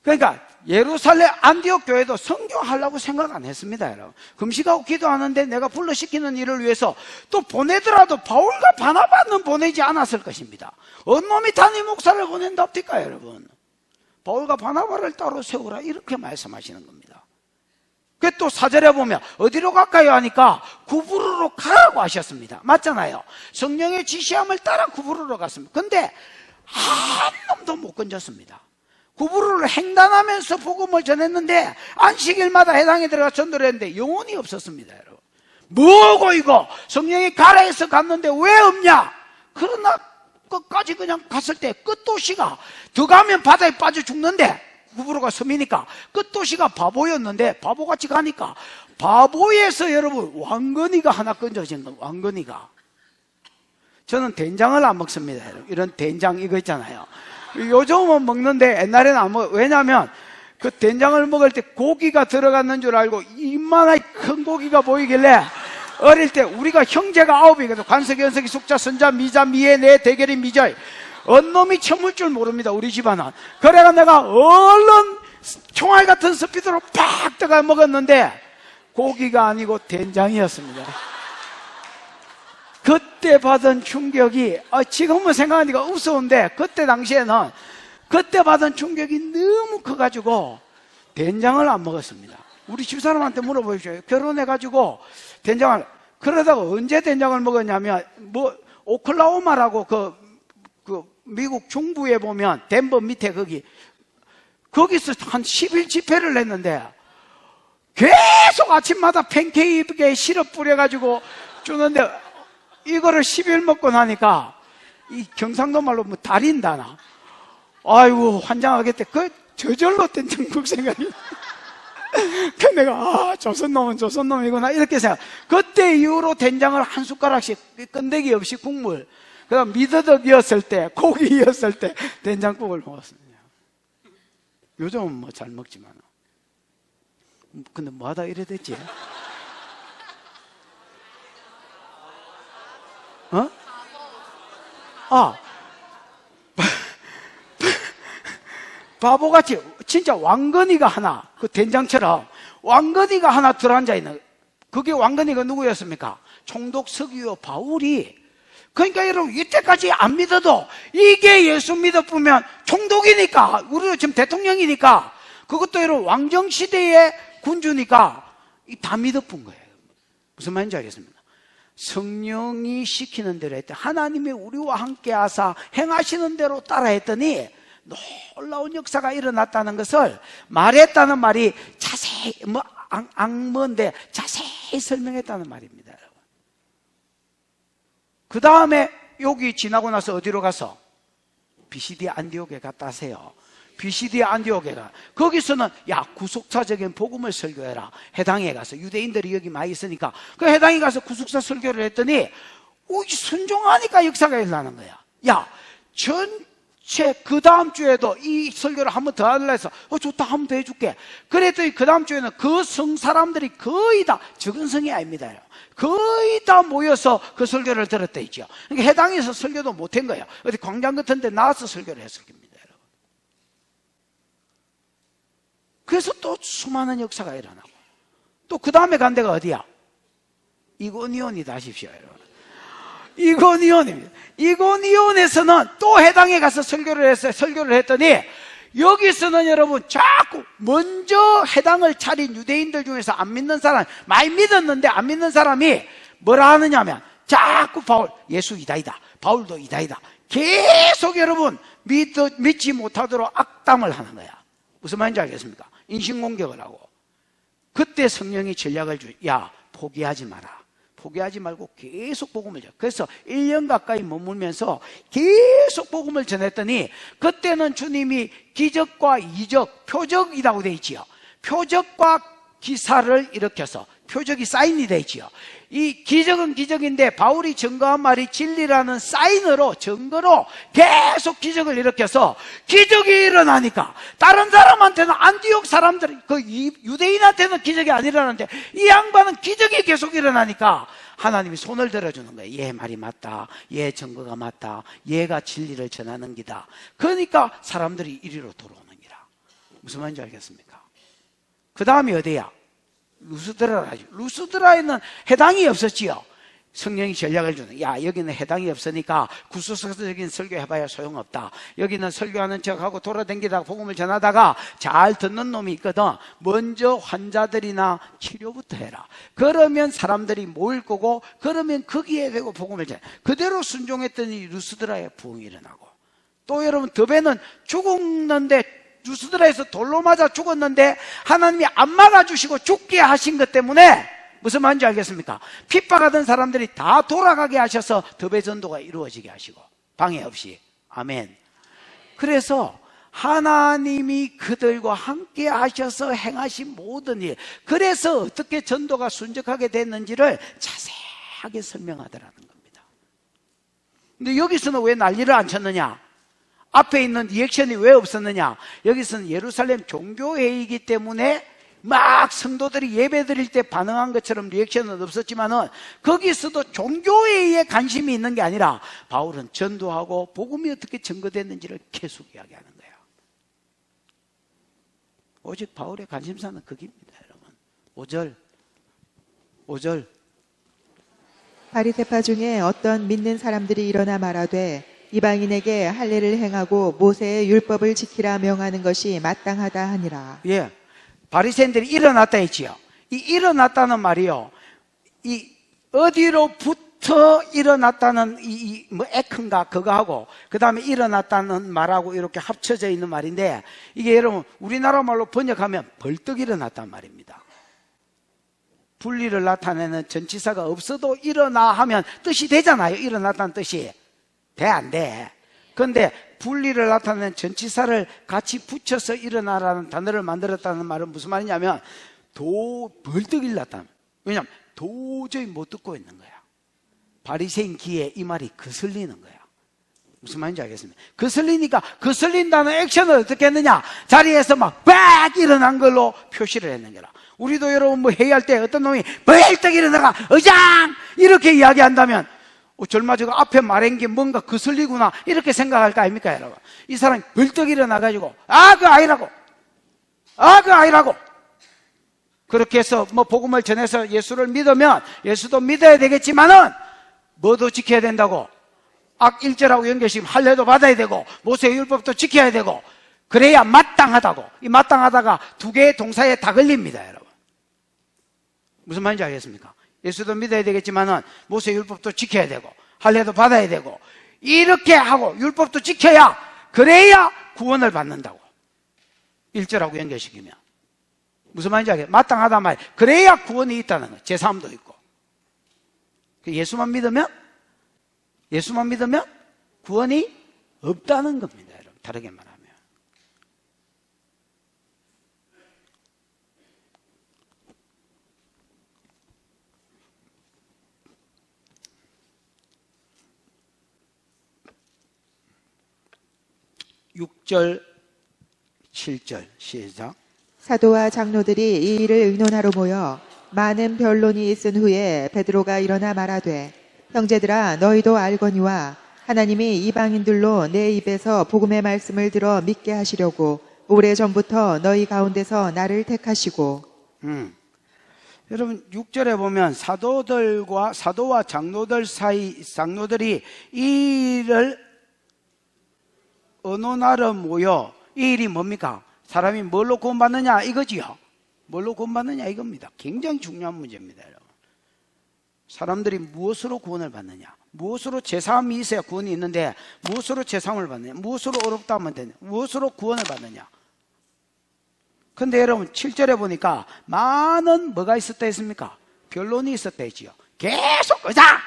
그러니까 예루살렘 안디옥 교회도 선교하려고 생각 안 했습니다, 여러분. 금식하고 기도하는데 내가 불러시키는 일을 위해서 또 보내더라도 바울과 바나바는 보내지 않았을 것입니다. 어느 놈이 담임 목사를 보낸답니까, 여러분? 바울과 바나바를 따로 세우라 이렇게 말씀하시는 겁니다. 그 또 4절에 보면 어디로 갈까요 하니까 구부르로 가라고 하셨습니다. 맞잖아요. 성령의 지시함을 따라 구부르로 갔습니다. 근데 한 놈도 못 건졌습니다. 구부르를 횡단하면서 복음을 전했는데 안식일마다 해당에 들어가 전도를 했는데 영혼이 없었습니다, 여러분. 뭐고 이거? 성령이 가라 해서 갔는데 왜 없냐? 그러나 끝까지 그냥 갔을 때 끝도시가 더 가면 바다에 빠져 죽는데 구부로가 섬이니까 끝도시가 바보였는데 바보같이 가니까 바보에서 여러분 왕건이가 하나 건져진 거예요. 왕건이가. 저는 된장을 안 먹습니다, 여러분. 이런 된장 이거 있잖아요. 요즘은 먹는데 옛날에는 안 먹어요. 왜냐하면 그 된장을 먹을 때 고기가 들어갔는 줄 알고 이만한 큰 고기가 보이길래 어릴 때 우리가 형제가 9이거든. 관석이, 연석이, 숙자, 선자, 미자, 미애, 내, 대결이, 미절. 언놈이 처물 줄 모릅니다, 우리 집안은. 그래가 내가 얼른 총알 같은 스피드로 팍 떠가 먹었는데 고기가 아니고 된장이었습니다. 그때 받은 충격이 지금은 생각하니까 우스운데 그때 당시에는 그때 받은 충격이 너무 커가지고 된장을 안 먹었습니다. 우리 집사람한테 물어보십시오. 결혼해가지고 된장을, 그러다가 언제 된장을 먹었냐면 뭐 오클라호마라고 그 미국 중부에 보면 덴버 밑에 거기서 한 10일 집회를 했는데 계속 아침마다 팬케이크에 시럽 뿌려가지고 주는데 이거를 10일 먹고 나니까 이 경상도 말로 뭐 달인다나. 아이고 환장하겠대. 저절로 된장국 생각이. 그 내가 조선놈은 조선놈이구나 이렇게 생각. 그때 이후로 된장을 한 숟가락씩 건더기 없이 국물. 그다음 미더덕이었을 때, 고기였을 때 된장국을 먹었습니다. 요즘은 뭐 잘 먹지만. 근데 뭐 하다 이래 됐지? 바보같이 진짜 왕건이가 하나, 그 된장처럼 왕건이가 하나 들어앉아 있는, 그게 왕건이가 누구였습니까? 총독 서기오 바울이. 그러니까 여러분 이때까지 안 믿어도 이게 예수 믿어보면 총독이니까, 우리도 지금 대통령이니까, 그것도 여러분 왕정시대의 군주니까 다 믿어본 거예요. 무슨 말인지 알겠습니까? 성령이 시키는 대로 했더니 하나님이 우리와 함께 하사 행하시는 대로 따라 했더니 놀라운 역사가 일어났다는 것을 말했다는 말이 자세히 악문데 자세히 설명했다는 말입니다, 여러분. 그 다음에 여기 지나고 나서 어디로 가서 비시디 안디옥에 갔다 하세요. 비시디 안디옥에 가. 거기서는 구속사적인 복음을 설교해라. 해당에 가서 유대인들이 여기 많이 있으니까 그 해당에 가서 구속사 설교를 했더니 순종하니까 역사가 일어나는 거야. 그 다음 주에도 이 설교를 한 번 더 하려 해서 좋다, 한 번 더 해줄게. 그랬더니 그 다음 주에는 그 성 사람들이 거의 다, 적은 성이 아닙니다. 거의 다 모여서 그 설교를 들었다 있죠. 그러니까 해당에서 설교도 못한 거야. 어디 광장 같은 데 나와서 설교를 했을 겁니다. 여러분. 그래서 또 수많은 역사가 일어나고, 또 그 다음에 간 데가 어디야? 이고니온이다 하십시오, 여러분. 이고니온입니다. 이고니온에서는 또 해당에 가서 설교를 했어요. 설교를 했더니 여기서는 여러분 자꾸 먼저 해당을 차린 유대인들 중에서 안 믿는 사람, 많이 믿었는데 안 믿는 사람이 뭐라 하느냐 하면 자꾸 바울, 예수 이다이다, 바울도 이다이다, 계속 여러분 믿지 못하도록 악담을 하는 거야. 무슨 말인지 알겠습니까? 인신공격을 하고. 그때 성령이 전략을 야, 포기하지 마라. 포기하지 말고 계속 복음을 전해. 그래서 1년 가까이 머물면서 계속 복음을 전했더니, 그때는 주님이 기적과 이적, 표적이라고 되어 있지요. 표적과 기사를 일으켜서, 표적이 사인이 되어 있지요. 이 기적은 기적인데 바울이 증거한 말이 진리라는 사인으로, 증거로 계속 기적을 일으켜서, 기적이 일어나니까 다른 사람한테는, 안디옥 사람들, 그 유대인한테는 기적이 안 일어나는데 이 양반은 기적이 계속 일어나니까 하나님이 손을 들어주는 거예요. 얘 말이 맞다, 얘 증거가 맞다, 얘가 진리를 전하는 기다. 그러니까 사람들이 이리로 들어오는 기라. 무슨 말인지 알겠습니까? 그 다음이 어디야? 루스드라라죠. 루스드라에는 해당이 없었지요. 성령이 전략을 주는, 야, 여기는 해당이 없으니까 구수석적인 설교 해봐야 소용없다. 여기는 설교하는 척하고 돌아다니다가 복음을 전하다가 잘 듣는 놈이 있거든. 먼저 환자들이나 치료부터 해라. 그러면 사람들이 모일 거고, 그러면 거기에 대고 복음을 전해. 그대로 순종했더니 루스드라에 부흥이 일어나고, 또 여러분 더베는 죽었는데, 루스드라에서 돌로 맞아 죽었는데 하나님이 안 막아주시고 죽게 하신 것 때문에 무슨 말인지 알겠습니까? 핍박하던 사람들이 다 돌아가게 하셔서 더베 전도가 이루어지게 하시고, 방해 없이. 아멘. 그래서 하나님이 그들과 함께 하셔서 행하신 모든 일, 그래서 어떻게 전도가 순적하게 됐는지를 자세하게 설명하더라는 겁니다. 근데 여기서는 왜 난리를 안 쳤느냐? 앞에 있는 리액션이 왜 없었느냐? 여기서는 예루살렘 종교회의이기 때문에 막 성도들이 예배 드릴 때 반응한 것처럼 리액션은 없었지만은, 거기서도 종교회의에 관심이 있는 게 아니라 바울은 전도하고 복음이 어떻게 증거됐는지를 계속 이야기하는 거예요. 오직 바울의 관심사는 거기입니다, 여러분. 5절. 바리새파 중에 어떤 믿는 사람들이 일어나 말하되 이방인에게 할례를 행하고 모세의 율법을 지키라 명하는 것이 마땅하다 하니라. 예, 바리새인들이 일어났다 했지요. 이 일어났다는 말이요, 이 어디로부터 일어났다는 뭐 에크인가 그거하고 그 다음에 일어났다는 말하고 이렇게 합쳐져 있는 말인데, 이게 여러분 우리나라 말로 번역하면 벌떡 일어났단 말입니다. 분리를 나타내는 전치사가 없어도 일어나 하면 뜻이 되잖아요. 일어났다는 뜻이. 돼, 안 돼? 그런데 분리를 나타내는 전치사를 같이 붙여서 일어나라는 단어를 만들었다는 말은 무슨 말이냐면, 벌떡 일어났다. 왜냐하면 도저히 못 듣고 있는 거야. 바리새인 귀에 이 말이 거슬리는 거야. 무슨 말인지 알겠습니까? 거슬리니까, 거슬린다는 액션을 어떻게 했느냐? 자리에서 막 빡 일어난 걸로 표시를 했는 거라. 우리도 여러분 뭐 회의할 때 어떤 놈이 벌떡 일어나가 의장! 이렇게 이야기한다면 젊어지고 앞에 말한 게 뭔가 거슬리구나 이렇게 생각할 거 아닙니까, 여러분? 이 사람이 벌떡 일어나가지고 그 아이라고 그렇게 해서 뭐 복음을 전해서 예수를 믿으면 예수도 믿어야 되겠지만은 뭐도 지켜야 된다고, 악 1절하고 연결시키면 할례도 받아야 되고 모세의 율법도 지켜야 되고, 그래야 마땅하다고. 이 마땅하다가 두 개의 동사에 다 걸립니다, 여러분. 무슨 말인지 알겠습니까? 예수도 믿어야 되겠지만은 모세의 율법도 지켜야 되고 할례도 받아야 되고, 이렇게 하고 율법도 지켜야, 그래야 구원을 받는다고. 1절하고 연결시키면 무슨 말인지 알겠어요? 마땅하다 말, 그래야 구원이 있다는 거예요. 제3도 있고. 예수만 믿으면 구원이 없다는 겁니다, 여러분. 다르게 말하면. 6절, 7절 시작. 사도와 장로들이 이 일을 의논하러 모여 많은 변론이 있은 후에 베드로가 일어나 말하되 형제들아 너희도 알거니와 하나님이 이방인들로 내 입에서 복음의 말씀을 들어 믿게 하시려고 오래전부터 너희 가운데서 나를 택하시고. 여러분 6절에 보면 사도와 장로들이 이 일을 의논하러 모여, 이 일이 뭡니까? 사람이 뭘로 구원받느냐 이거지요. 뭘로 구원받느냐 이겁니다. 굉장히 중요한 문제입니다. 여러분. 사람들이 무엇으로 구원을 받느냐, 무엇으로 제사함이 있어야 구원이 있는데 무엇으로 제사함을 받느냐, 무엇으로 어렵다 하면 되냐, 무엇으로 구원을 받느냐. 근데 여러분 7절에 보니까 많은 뭐가 있었다 했습니까? 변론이 있었다 했지요. 계속 의장.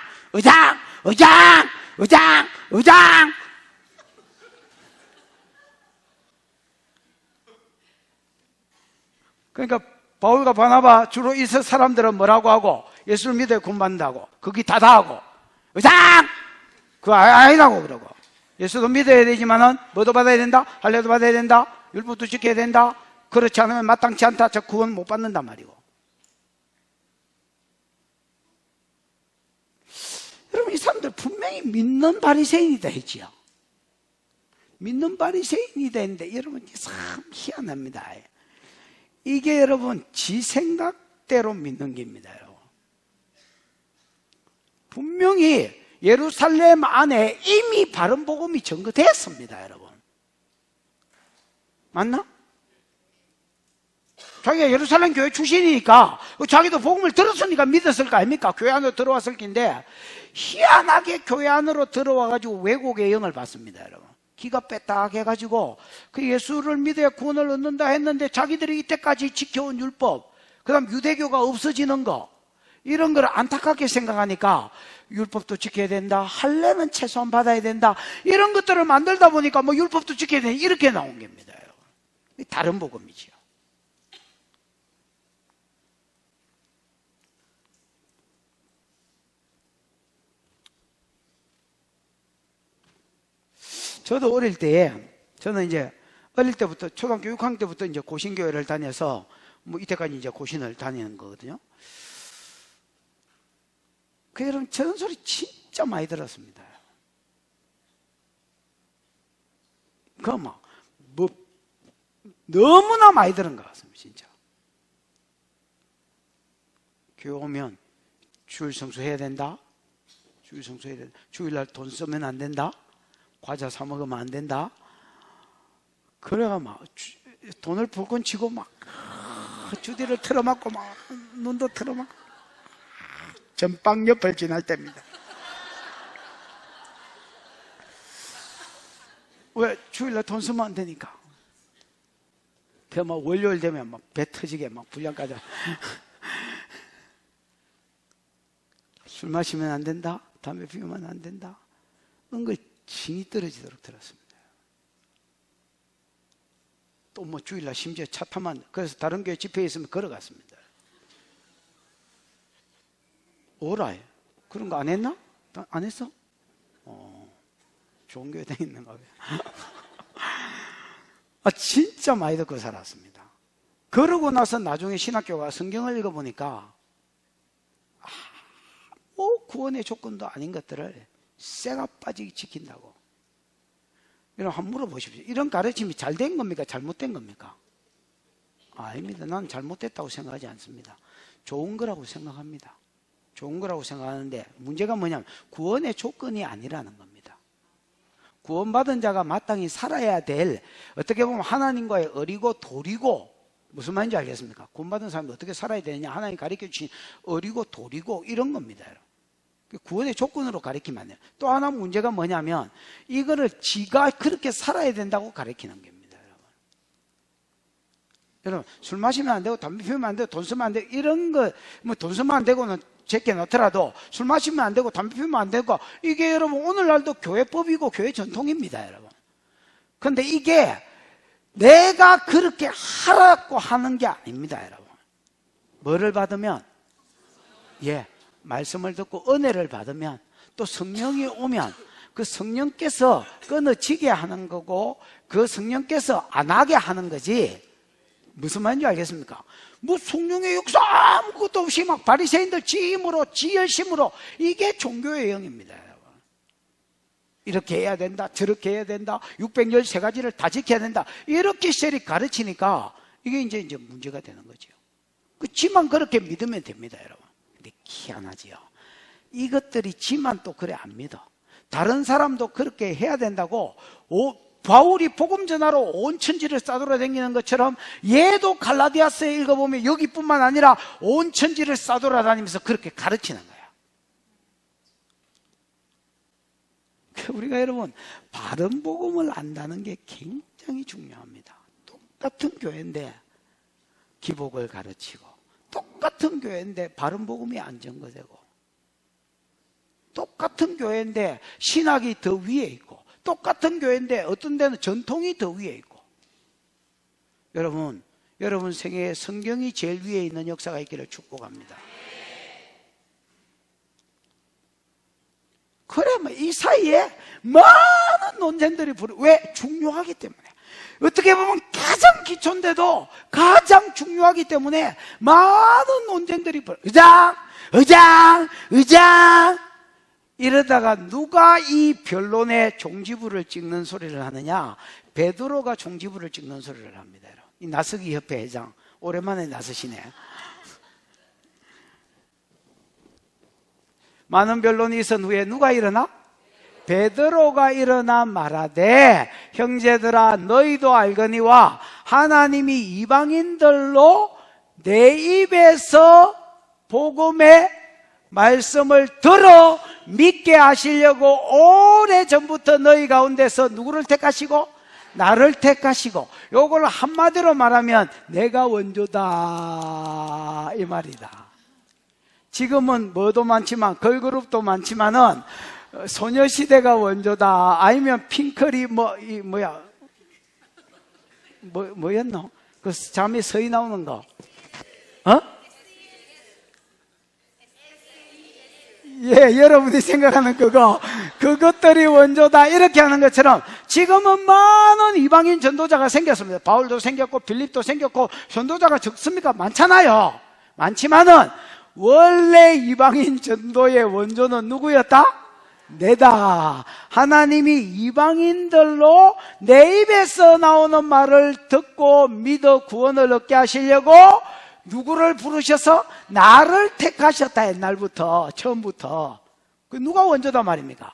그러니까 바울과 바나바 주로 있을 사람들은 뭐라고 하고 예수를 믿어야 구원받는다고 거기 다하고 의장! 그거 아니라고 그러고 예수도 믿어야 되지만은 뭐도 받아야 된다? 할례도 받아야 된다? 율법도 지켜야 된다? 그렇지 않으면 마땅치 않다. 저 구원 못 받는단 말이고. 여러분 이 사람들 분명히 믿는 바리새인이다 했지요. 믿는 바리새인이다 했는데 여러분 참 희한합니다. 이게 여러분 지 생각대로 믿는 겁니다. 여러분. 분명히 예루살렘 안에 이미 바른 복음이 전거됐습니다. 여러분 맞나? 자기가 예루살렘 교회 출신이니까 자기도 복음을 들었으니까 믿었을 거 아닙니까? 교회 안으로 들어왔을 텐데 희한하게 교회 안으로 들어와가지고 왜곡의 영을 받습니다. 여러분 기가 빼딱 해가지고 그 예수를 믿어야 구원을 얻는다 했는데 자기들이 이때까지 지켜온 율법, 그 다음 유대교가 없어지는 거, 이런 걸 안타깝게 생각하니까 율법도 지켜야 된다, 할례는 최소한 받아야 된다, 이런 것들을 만들다 보니까 뭐 율법도 지켜야 된다 이렇게 나온 겁니다. 여러분. 다른 복음이지요. 저도 어릴 때에, 저는 이제 어릴 때부터, 초등학교 6학년 때부터 이제 고신교회를 다녀서, 뭐 이때까지 이제 고신을 다니는 거거든요. 그 여러분, 저런 소리 진짜 많이 들었습니다. 그거 뭐, 너무나 많이 들은 것 같습니다, 진짜. 교회 오면 주일 성수해야 된다? 주일 성수해야 된다? 주일날 돈 쓰면 안 된다? 과자 사 먹으면 안 된다. 그래가 막 돈을 불끈 치고 막 주디를 틀어막고 막 눈도 틀어막고 전방 옆을 지날 때입니다. 왜? 주일날 돈 쓰면 안 되니까. 그 막 월요일 되면 막 배 터지게 막 불량까지. 술 마시면 안 된다. 담배 피우면 안 된다. 은근 진이 떨어지도록 들었습니다. 또 뭐 주일날 심지어 차 타면, 그래서 다른 교회 집회에 있으면 걸어갔습니다. 오라해. 그런 거 안 했나? 안 했어? 좋은 교회 다니는가 봐요. 진짜 많이 듣고 살았습니다. 그러고 나서 나중에 신학교가 성경을 읽어보니까 구원의 조건도 아닌 것들을 쇠가 빠지게 지킨다고. 여러분 한번 물어보십시오. 이런 가르침이 잘된 겁니까? 잘못된 겁니까? 아닙니다. 나는 잘못됐다고 생각하지 않습니다. 좋은 거라고 생각합니다. 좋은 거라고 생각하는데 문제가 뭐냐면 구원의 조건이 아니라는 겁니다. 구원받은 자가 마땅히 살아야 될, 어떻게 보면 하나님과의 의리고 도리고, 무슨 말인지 알겠습니까? 구원받은 사람이 어떻게 살아야 되느냐, 하나님 가르쳐 주신 의리고 도리고 이런 겁니다. 구원의 조건으로 가르치면 안 돼요. 또 하나 문제가 뭐냐면 이거를 지가 그렇게 살아야 된다고 가르치는 겁니다. 여러분 술 마시면 안 되고 담배 피우면 안 되고 돈 쓰면 안 되고 이런 거, 뭐 돈 쓰면 안 되고는 제게 넣더라도 술 마시면 안 되고 담배 피우면 안 되고, 이게 여러분 오늘날도 교회법이고 교회 전통입니다. 여러분 근데 이게 내가 그렇게 하라고 하는 게 아닙니다. 여러분 뭐를 받으면, 말씀을 듣고 은혜를 받으면, 또 성령이 오면 그 성령께서 끊어지게 하는 거고 그 성령께서 안 하게 하는 거지. 무슨 말인지 알겠습니까? 뭐 성령의 역사 아무것도 없이 막 바리새인들 지 힘으로 지 열심으로, 이게 종교의 영입니다, 여러분. 이렇게 해야 된다, 저렇게 해야 된다, 613가지를 다 지켜야 된다, 이렇게 셀이 가르치니까 이게 이제 문제가 되는 거죠. 지만 그렇게 믿으면 됩니다, 여러분. 근데 희한하지요. 이것들이 지만 또 그래 안 믿어. 다른 사람도 그렇게 해야 된다고, 바울이 복음 전하러 온 천지를 싸돌아다니는 것처럼 얘도 갈라디아서에 읽어보면 여기뿐만 아니라 온 천지를 싸돌아다니면서 그렇게 가르치는 거야. 우리가 여러분, 바른 복음을 안다는 게 굉장히 중요합니다. 똑같은 교회인데 기복을 가르치고, 똑같은 교회인데 바른 복음이 안 전거되고, 똑같은 교회인데 신학이 더 위에 있고, 똑같은 교회인데 어떤 데는 전통이 더 위에 있고. 여러분 생애에 성경이 제일 위에 있는 역사가 있기를 축복합니다. 그래, 이 사이에 많은 논쟁들이 왜? 중요하기 때문에. 어떻게 보면 가장 기초인데도 가장 중요하기 때문에 많은 논쟁들이 의장 이러다가 누가 이 변론의 종지부를 찍는 소리를 하느냐? 베드로가 종지부를 찍는 소리를 합니다. 이 나서기 협회 회장 오랜만에 나서시네. 많은 변론이 있은 후에 누가 일어나? 베드로가 일어나 말하되, 형제들아 너희도 알거니와 하나님이 이방인들로 내 입에서 복음의 말씀을 들어 믿게 하시려고 오래전부터 너희 가운데서 누구를 택하시고? 나를 택하시고. 요걸 한마디로 말하면 내가 원조다 이 말이다. 지금은 뭐도 많지만, 걸그룹도 많지만은 소녀시대가 원조다, 아니면 핑클이 뭐였노? 그 잠이 서희 나오는 거, 예, 여러분이 생각하는 그것들이 원조다 이렇게 하는 것처럼 지금은 많은 이방인 전도자가 생겼습니다. 바울도 생겼고 빌립도 생겼고, 전도자가 적습니까? 많잖아요. 많지만은 원래 이방인 전도의 원조는 누구였다? 내다. 하나님이 이방인들로 내 입에서 나오는 말을 듣고 믿어 구원을 얻게 하시려고 누구를 부르셔서? 나를 택하셨다. 옛날부터, 처음부터. 누가 원조다 말입니까?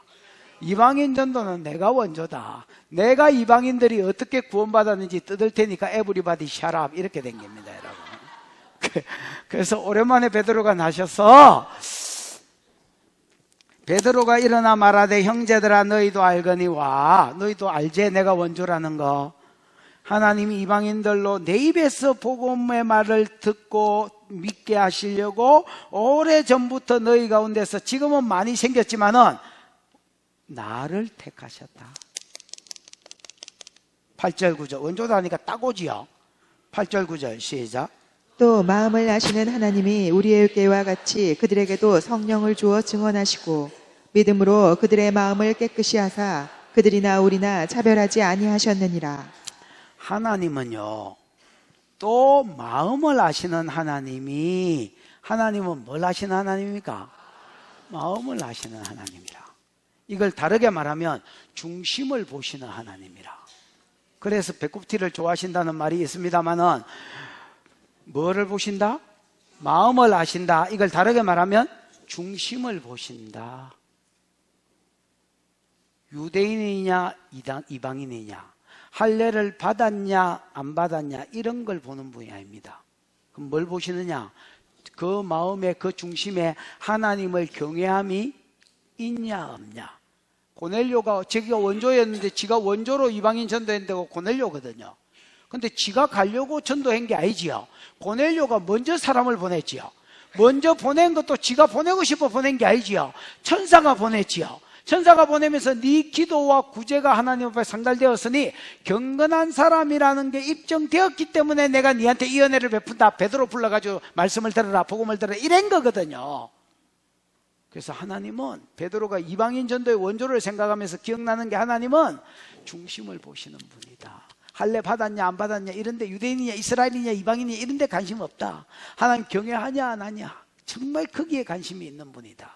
이방인 전도는 내가 원조다. 내가 이방인들이 어떻게 구원받았는지 뜯을 테니까 everybody shut up 이렇게 된 겁니다, 여러분. 그래서 오랜만에 베드로가 나셔서, 베드로가 일어나 말하되, 형제들아 너희도 알거니와, 너희도 알제 내가 원조라는 거. 하나님이 이방인들로 내 입에서 복음의 말을 듣고 믿게 하시려고 오래전부터 너희 가운데서, 지금은 많이 생겼지만은 나를 택하셨다. 8절 9절 원조다 하니까 딱 오지요. 8절 9절 시작. 또 마음을 아시는 하나님이 우리에게와 같이 그들에게도 성령을 주어 증언하시고 믿음으로 그들의 마음을 깨끗이 하사 그들이나 우리나 차별하지 아니하셨느니라. 하나님은요, 또 마음을 아시는 하나님이, 하나님은 뭘 아시는 하나님입니까? 마음을 아시는 하나님이라. 이걸 다르게 말하면 중심을 보시는 하나님이라. 그래서 배꼽티를 좋아하신다는 말이 있습니다만은, 뭐를 보신다? 마음을 아신다. 이걸 다르게 말하면 중심을 보신다. 유대인이냐 이방인이냐, 할례를 받았냐 안 받았냐, 이런 걸 보는 분이 아닙니다. 그럼 뭘 보시느냐? 그 마음의 그 중심에 하나님을 경외함이 있냐 없냐. 고넬료가, 자기가 원조였는데 지가 원조로 이방인 전도했는데 고넬료거든요. 근데 지가 가려고 전도한 게 아니지요. 고넬료가 먼저 사람을 보냈지요. 먼저 보낸 것도 지가 보내고 싶어 보낸 게 아니지요. 천사가 보냈지요. 천사가 보내면서 네 기도와 구제가 하나님 앞에 상달되었으니 경건한 사람이라는 게 입증되었기 때문에 내가 네한테 이 은혜를 베푼다. 베드로 불러가지고 말씀을 들어라, 복음을 들어라, 이런 거거든요. 그래서 하나님은 베드로가 이방인 전도의 원조를 생각하면서 기억나는 게 하나님은 중심을 보시는 분이다. 할례 받았냐 안 받았냐 이런데 유대인이냐 이스라엘이냐 이방인이냐 이런데 관심 없다. 하나님 경외하냐 안 하냐 정말 거기에 관심이 있는 분이다.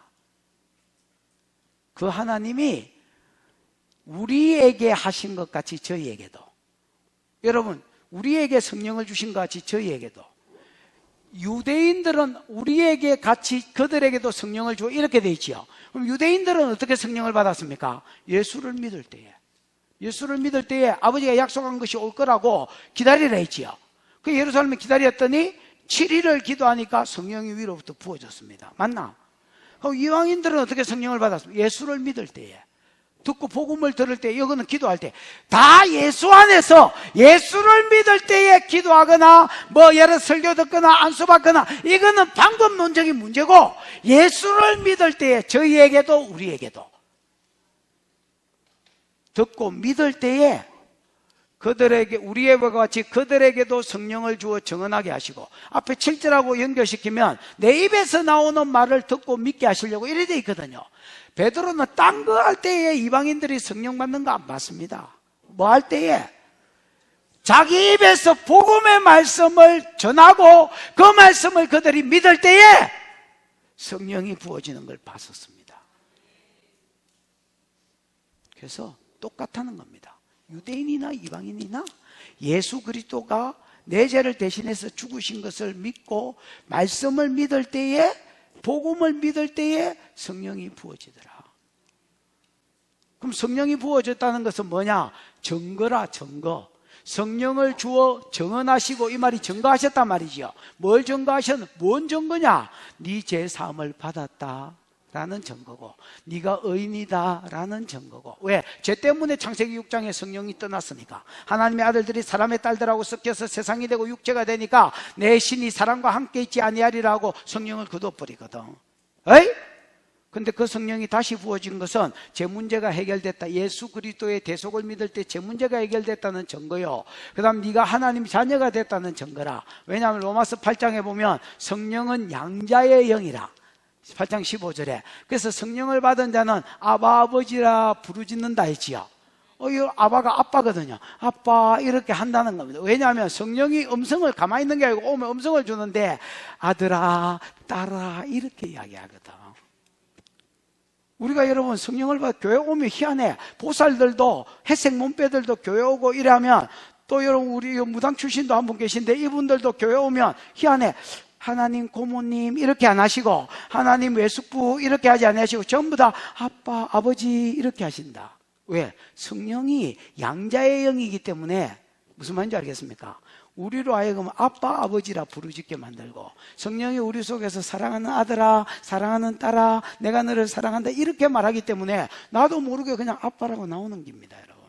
그 하나님이 우리에게 하신 것 같이 저희에게도, 여러분 우리에게 성령을 주신 것 같이 저희에게도, 유대인들은 우리에게 같이 그들에게도 성령을 주고 이렇게 돼 있지요. 그럼 유대인들은 어떻게 성령을 받았습니까? 예수를 믿을 때에, 예수를 믿을 때에 아버지가 약속한 것이 올 거라고 기다리라 했지요. 그 예루살렘에 기다렸더니 7일을 기도하니까 성령이 위로부터 부어졌습니다. 맞나? 그럼 이방인들은 어떻게 성령을 받았습니까? 예수를 믿을 때에, 듣고 복음을 들을 때, 이거는 기도할 때, 다 예수 안에서 예수를 믿을 때에 기도하거나 뭐 예를 설교 듣거나 안수 받거나 이거는 방법론적인 문제고, 예수를 믿을 때에 저희에게도 우리에게도 듣고 믿을 때에 그들에게, 우리에게 같이 그들에게도 성령을 주어 정언하게 하시고, 앞에 7절하고 연결시키면 내 입에서 나오는 말을 듣고 믿게 하시려고 이래 돼 있거든요. 베드로는 딴 거 할 때에 이방인들이 성령 받는 거 안 받습니다. 뭐 할 때에? 자기 입에서 복음의 말씀을 전하고 그 말씀을 그들이 믿을 때에 성령이 부어지는 걸 봤었습니다. 그래서 똑같다는 겁니다. 유대인이나 이방인이나 예수 그리스도가 내 죄를 대신해서 죽으신 것을 믿고 말씀을 믿을 때에, 복음을 믿을 때에 성령이 부어지더라. 그럼 성령이 부어졌다는 것은 뭐냐? 증거라, 증거. 성령을 주어 정언하시고, 이 말이 증거하셨단 말이지요. 뭘 증거하셨는? 뭔 증거냐? 네 죄 사함을 받았다 라는 증거고, 네가 의인이다 라는 증거고. 왜? 죄 때문에 창세기 6장에 성령이 떠났으니까. 하나님의 아들들이 사람의 딸들하고 섞여서 세상이 되고 육체가 되니까 내 신이 사람과 함께 있지 아니하리라고 성령을 거둬버리거든. 에이? 근데 그 성령이 다시 부어진 것은 제 문제가 해결됐다, 예수 그리스도의 대속을 믿을 때 제 문제가 해결됐다는 증거요. 그 다음 네가 하나님 자녀가 됐다는 증거라. 왜냐하면 로마서 8장에 보면 성령은 양자의 영이라, 8장 15절에. 그래서 성령을 받은 자는 아바 아버지라 부르짖는다 했지요. 이 아바가 아빠거든요. 아빠 이렇게 한다는 겁니다. 왜냐하면 성령이 음성을 가만히 있는 게 아니고 오면 음성을 주는데 아들아 딸아 이렇게 이야기하거든. 우리가 여러분 성령을 받아 교회 오면 희한해. 보살들도 회색 몸빼들도 교회 오고 이러면, 또 여러분 우리 무당 출신도 한 분 계신데 이분들도 교회 오면 희한해. 하나님 고모님 이렇게 안 하시고 하나님 외숙부 이렇게 하지 않으시고 전부 다 아빠 아버지 이렇게 하신다. 왜? 성령이 양자의 영이기 때문에 무슨 말인지 알겠습니까? 우리로 하여금 아빠 아버지라 부르짖게 만들고, 성령이 우리 속에서 사랑하는 아들아 사랑하는 딸아 내가 너를 사랑한다 이렇게 말하기 때문에 나도 모르게 그냥 아빠라고 나오는 겁니다. 여러분,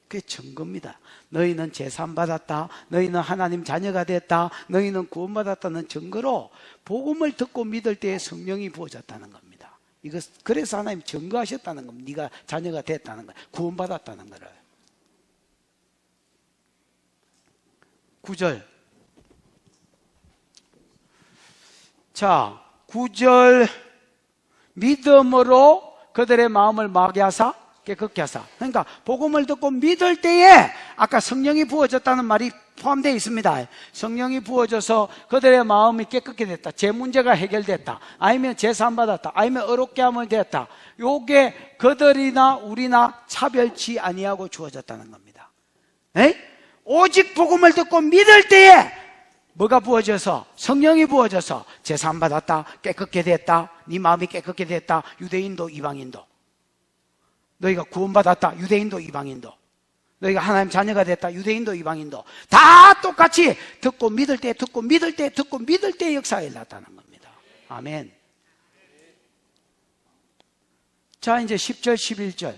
그게 증거입니다. 너희는 제산 받았다, 너희는 하나님 자녀가 됐다, 너희는 구원받았다는 증거로 복음을 듣고 믿을 때에 성령이 부어졌다는 겁니다. 이거 그래서 하나님 증거하셨다는 겁니다. 네가 자녀가 됐다는 거, 구원받았다는 거를. 9절. 자, 9절. 믿음으로 그들의 마음을 마게 하사 깨끗게 하사. 그러니까 복음을 듣고 믿을 때에 아까 성령이 부어졌다는 말이 포함되어 있습니다. 성령이 부어져서 그들의 마음이 깨끗게 됐다, 제 문제가 해결됐다, 아니면 제사함 받았다, 아니면 어렵게 하면 됐다. 요게 그들이나 우리나 차별치 아니하고 주어졌다는 겁니다. 에이? 오직 복음을 듣고 믿을 때에 뭐가 부어져서? 성령이 부어져서 제사함 받았다, 깨끗게 됐다, 네 마음이 깨끗게 됐다. 유대인도 이방인도 너희가 구원받았다, 유대인도 이방인도. 너희가 하나님 자녀가 됐다, 유대인도 이방인도. 다 똑같이 듣고 믿을 때, 듣고 믿을 때, 듣고 믿을 때 역사에 나타난 겁니다. 아멘. 자, 이제 10절 11절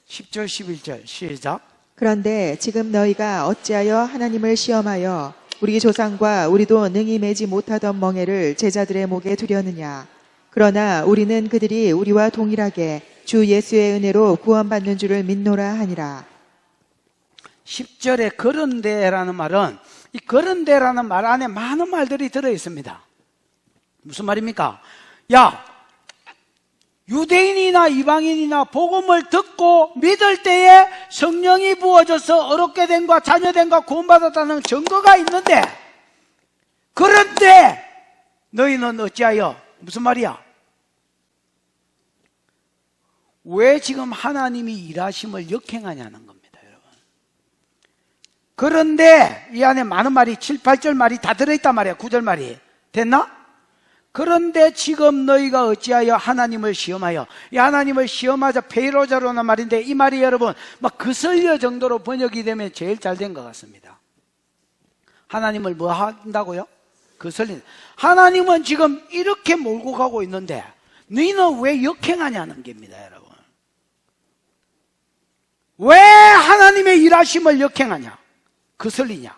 10절 11절 시작. 그런데 지금 너희가 어찌하여 하나님을 시험하여 우리 조상과 우리도 능히 매지 못하던 멍에를 제자들의 목에 두려느냐. 그러나 우리는 그들이 우리와 동일하게 주 예수의 은혜로 구원받는 줄을 믿노라 하니라. 10절에 그런데라는 말은, 이 그런데라는 말 안에 많은 말들이 들어있습니다. 무슨 말입니까? 야, 유대인이나 이방인이나 복음을 듣고 믿을 때에 성령이 부어져서 어렵게 된과 자녀된과 구원받았다는 증거가 있는데, 그런데 너희는 어찌하여, 무슨 말이야? 왜 지금 하나님이 일하심을 역행하냐는 겁니다, 여러분. 그런데 이 안에 많은 말이 7, 8절 말이 다 들어있단 말이야. 9절 말이 됐나? 그런데 지금 너희가 어찌하여 하나님을 시험하여, 이 하나님을 시험하자 페이로자로는 말인데, 이 말이 여러분 막 그슬려 정도로 번역이 되면 제일 잘 된 것 같습니다. 하나님을 뭐 한다고요? 그슬린. 하나님은 지금 이렇게 몰고 가고 있는데 너희는 왜 역행하냐는 겁니다, 여러분. 왜 하나님의 일하심을 역행하냐? 그슬리냐?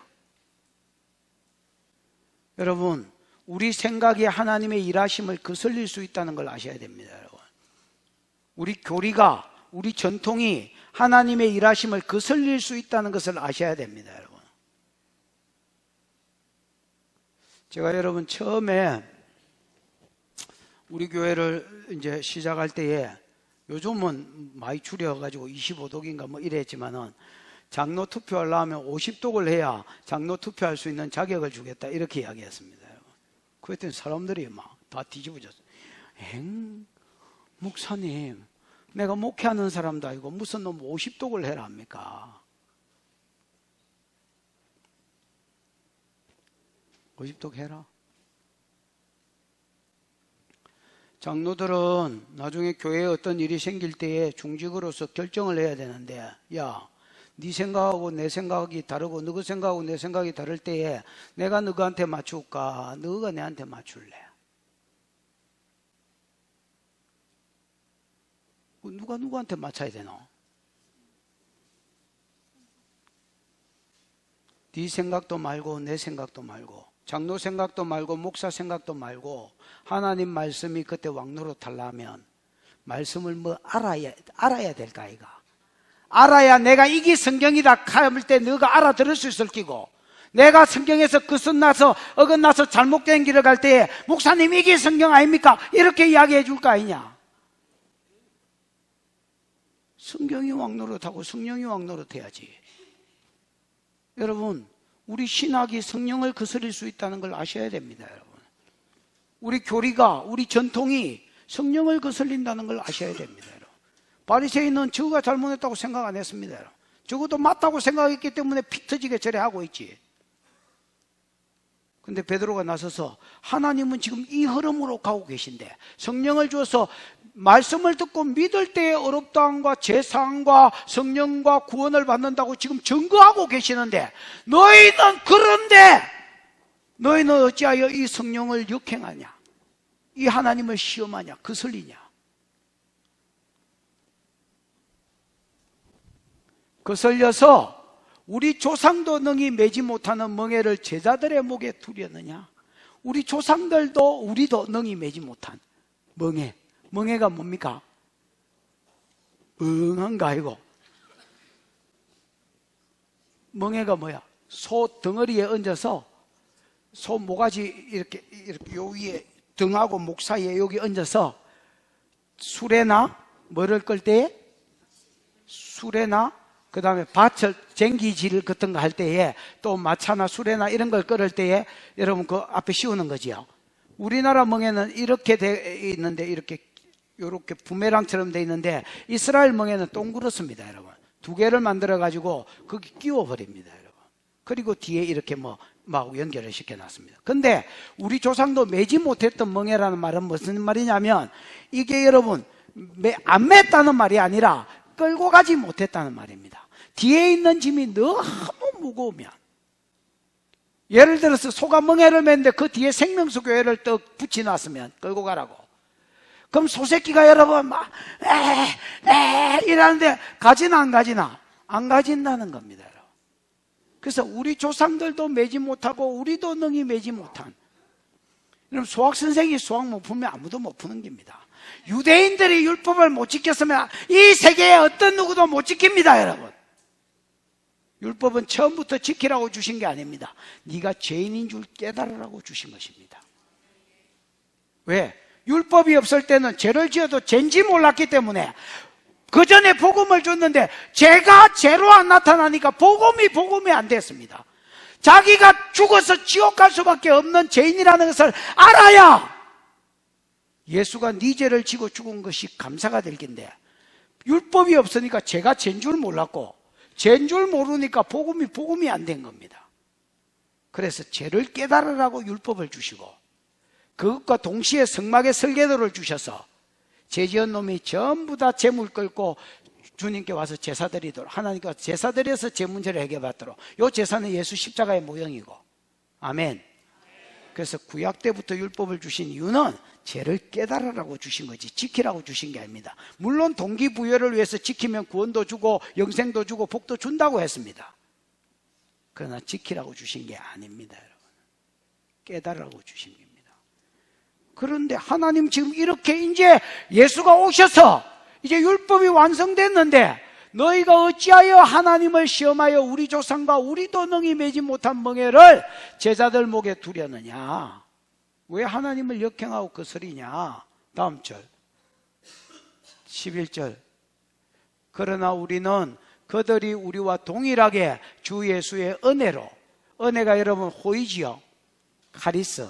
여러분, 우리 생각이 하나님의 일하심을 거슬릴 수 있다는 걸 아셔야 됩니다, 여러분. 우리 교리가, 우리 전통이 하나님의 일하심을 거슬릴 수 있다는 것을 아셔야 됩니다, 여러분. 제가 여러분 처음에 우리 교회를 이제 시작할 때에, 요즘은 많이 줄여가지고 25독인가 뭐 이랬지만은, 장로 투표하려면 50독을 해야 장로 투표할 수 있는 자격을 주겠다, 이렇게 이야기했습니다. 그랬더니 사람들이 막 다 뒤집어졌어. 목사님, 내가 목회하는 사람도 아니고 무슨 놈 50독을 해라 합니까? 50독 해라. 장로들은 나중에 교회에 어떤 일이 생길 때에 중직으로서 결정을 해야 되는데, 야, 네 생각하고 내 생각이 다르고 너그 생각하고 내 생각이 다를 때에 내가 너한테 맞출까, 너가 내한테 맞출래? 누가 누구한테 맞춰야 되나? 네 생각도 말고 내 생각도 말고 장로 생각도 말고 목사 생각도 말고, 하나님 말씀이 그때 왕노로 달라면 말씀을 뭐 알아야 될까, 아이가? 알아야 내가 이게 성경이다 할 때 너가 알아들을 수 있을 끼고, 내가 성경에서 거슬나서 어긋나서 잘못된 길을 갈 때에 목사님 이게 성경 아닙니까? 이렇게 이야기해 줄 거 아니냐? 성경이 왕노릇하고 성령이 왕노릇해야지. 여러분, 우리 신학이 성령을 거스릴 수 있다는 걸 아셔야 됩니다, 여러분. 우리 교리가, 우리 전통이 성령을 거슬린다는 걸 아셔야 됩니다, 여러분. 바리새인은 저가 잘못했다고 생각 안 했습니다, 여러분. 적어도 맞다고 생각했기 때문에 피 터지게 저래 하고 있지. 근데 베드로가 나서서 하나님은 지금 이 흐름으로 가고 계신데, 성령을 주어서 말씀을 듣고 믿을 때의 어렵다함과 제사함과 성령과 구원을 받는다고 지금 증거하고 계시는데, 그런데 너희는 어찌하여 이 성령을 역행하냐? 이 하나님을 시험하냐? 거슬리냐? 거슬려서 우리 조상도 능히 매지 못하는 멍에를 제자들의 목에 두려느냐? 우리 조상들도 우리도 능히 매지 못한 멍에가 뭡니까? 멍한가 아니고, 멍에가 뭐야? 소 덩어리에 얹어서 소 모가지 이렇게 요 위에 등하고 목 사이에 여기 얹어서 수레나 뭐를 끌 때에, 수레나 그 다음에 밭을 쟁기질 같은 거 할 때에, 또 마차나 수레나 이런 걸 끌을 때에 여러분 그 앞에 씌우는 거지요. 우리나라 멍에는 이렇게 돼 있는데, 이렇게 부메랑처럼 돼 있는데, 이스라엘 멍에는 동그랗습니다, 여러분. 두 개를 만들어 가지고 거기 끼워 버립니다, 여러분. 그리고 뒤에 이렇게 막 연결을 시켜 놨습니다. 근데 우리 조상도 매지 못했던 멍에라는 말은 무슨 말이냐면, 이게 여러분 안 맸다는 말이 아니라 끌고 가지 못했다는 말입니다. 뒤에 있는 짐이 너무 무거우면, 예를 들어서 소가 멍에를 맸는데 그 뒤에 생명수 교회를 떡 붙여놨으면 끌고 가라고, 그럼 소새끼가 여러분 막 이러는데 가지나 안 가지나? 안 가진다는 겁니다, 여러분. 그래서 우리 조상들도 매지 못하고 우리도 능히 매지 못한, 여러분 수학 선생이 수학 못 풀면 아무도 못 푸는 겁니다. 유대인들이 율법을 못 지켰으면 이 세계에 어떤 누구도 못 지킵니다, 여러분. 율법은 처음부터 지키라고 주신 게 아닙니다. 네가 죄인인 줄 깨달으라고 주신 것입니다. 왜? 율법이 없을 때는 죄를 지어도 죄인지 몰랐기 때문에 그 전에 복음을 줬는데 죄가 죄로 안 나타나니까 복음이 안 됐습니다. 자기가 죽어서 지옥 갈 수밖에 없는 죄인이라는 것을 알아야 예수가 네 죄를 지고 죽은 것이 감사가 될 텐데, 율법이 없으니까 죄가 죄인 줄 몰랐고 죄인 줄 모르니까 복음이 안 된 겁니다. 그래서 죄를 깨달으라고 율법을 주시고 그것과 동시에 성막의 설계도를 주셔서 죄지은 놈이 전부 다 제물 끌고 주님께 와서 제사 드리도록, 하나님께 와서 제사 드려서 죄 문제를 해결받도록, 이 제사는 예수 십자가의 모형이고, 아멘. 그래서 구약 때부터 율법을 주신 이유는 죄를 깨달으라고 주신 거지 지키라고 주신 게 아닙니다. 물론 동기부여를 위해서 지키면 구원도 주고 영생도 주고 복도 준다고 했습니다. 그러나 지키라고 주신 게 아닙니다, 여러분. 깨달으라고 주신 겁니다. 그런데 하나님 지금 이렇게 이제 예수가 오셔서 이제 율법이 완성됐는데 너희가 어찌하여 하나님을 시험하여 우리 조상과 우리도 능히 매지 못한 멍에를 제자들 목에 두려느냐? 왜 하나님을 역행하고 거스리냐? 다음 절 11절. 그러나 우리는 그들이 우리와 동일하게 주 예수의 은혜로, 은혜가 여러분 호의지요. 카리스,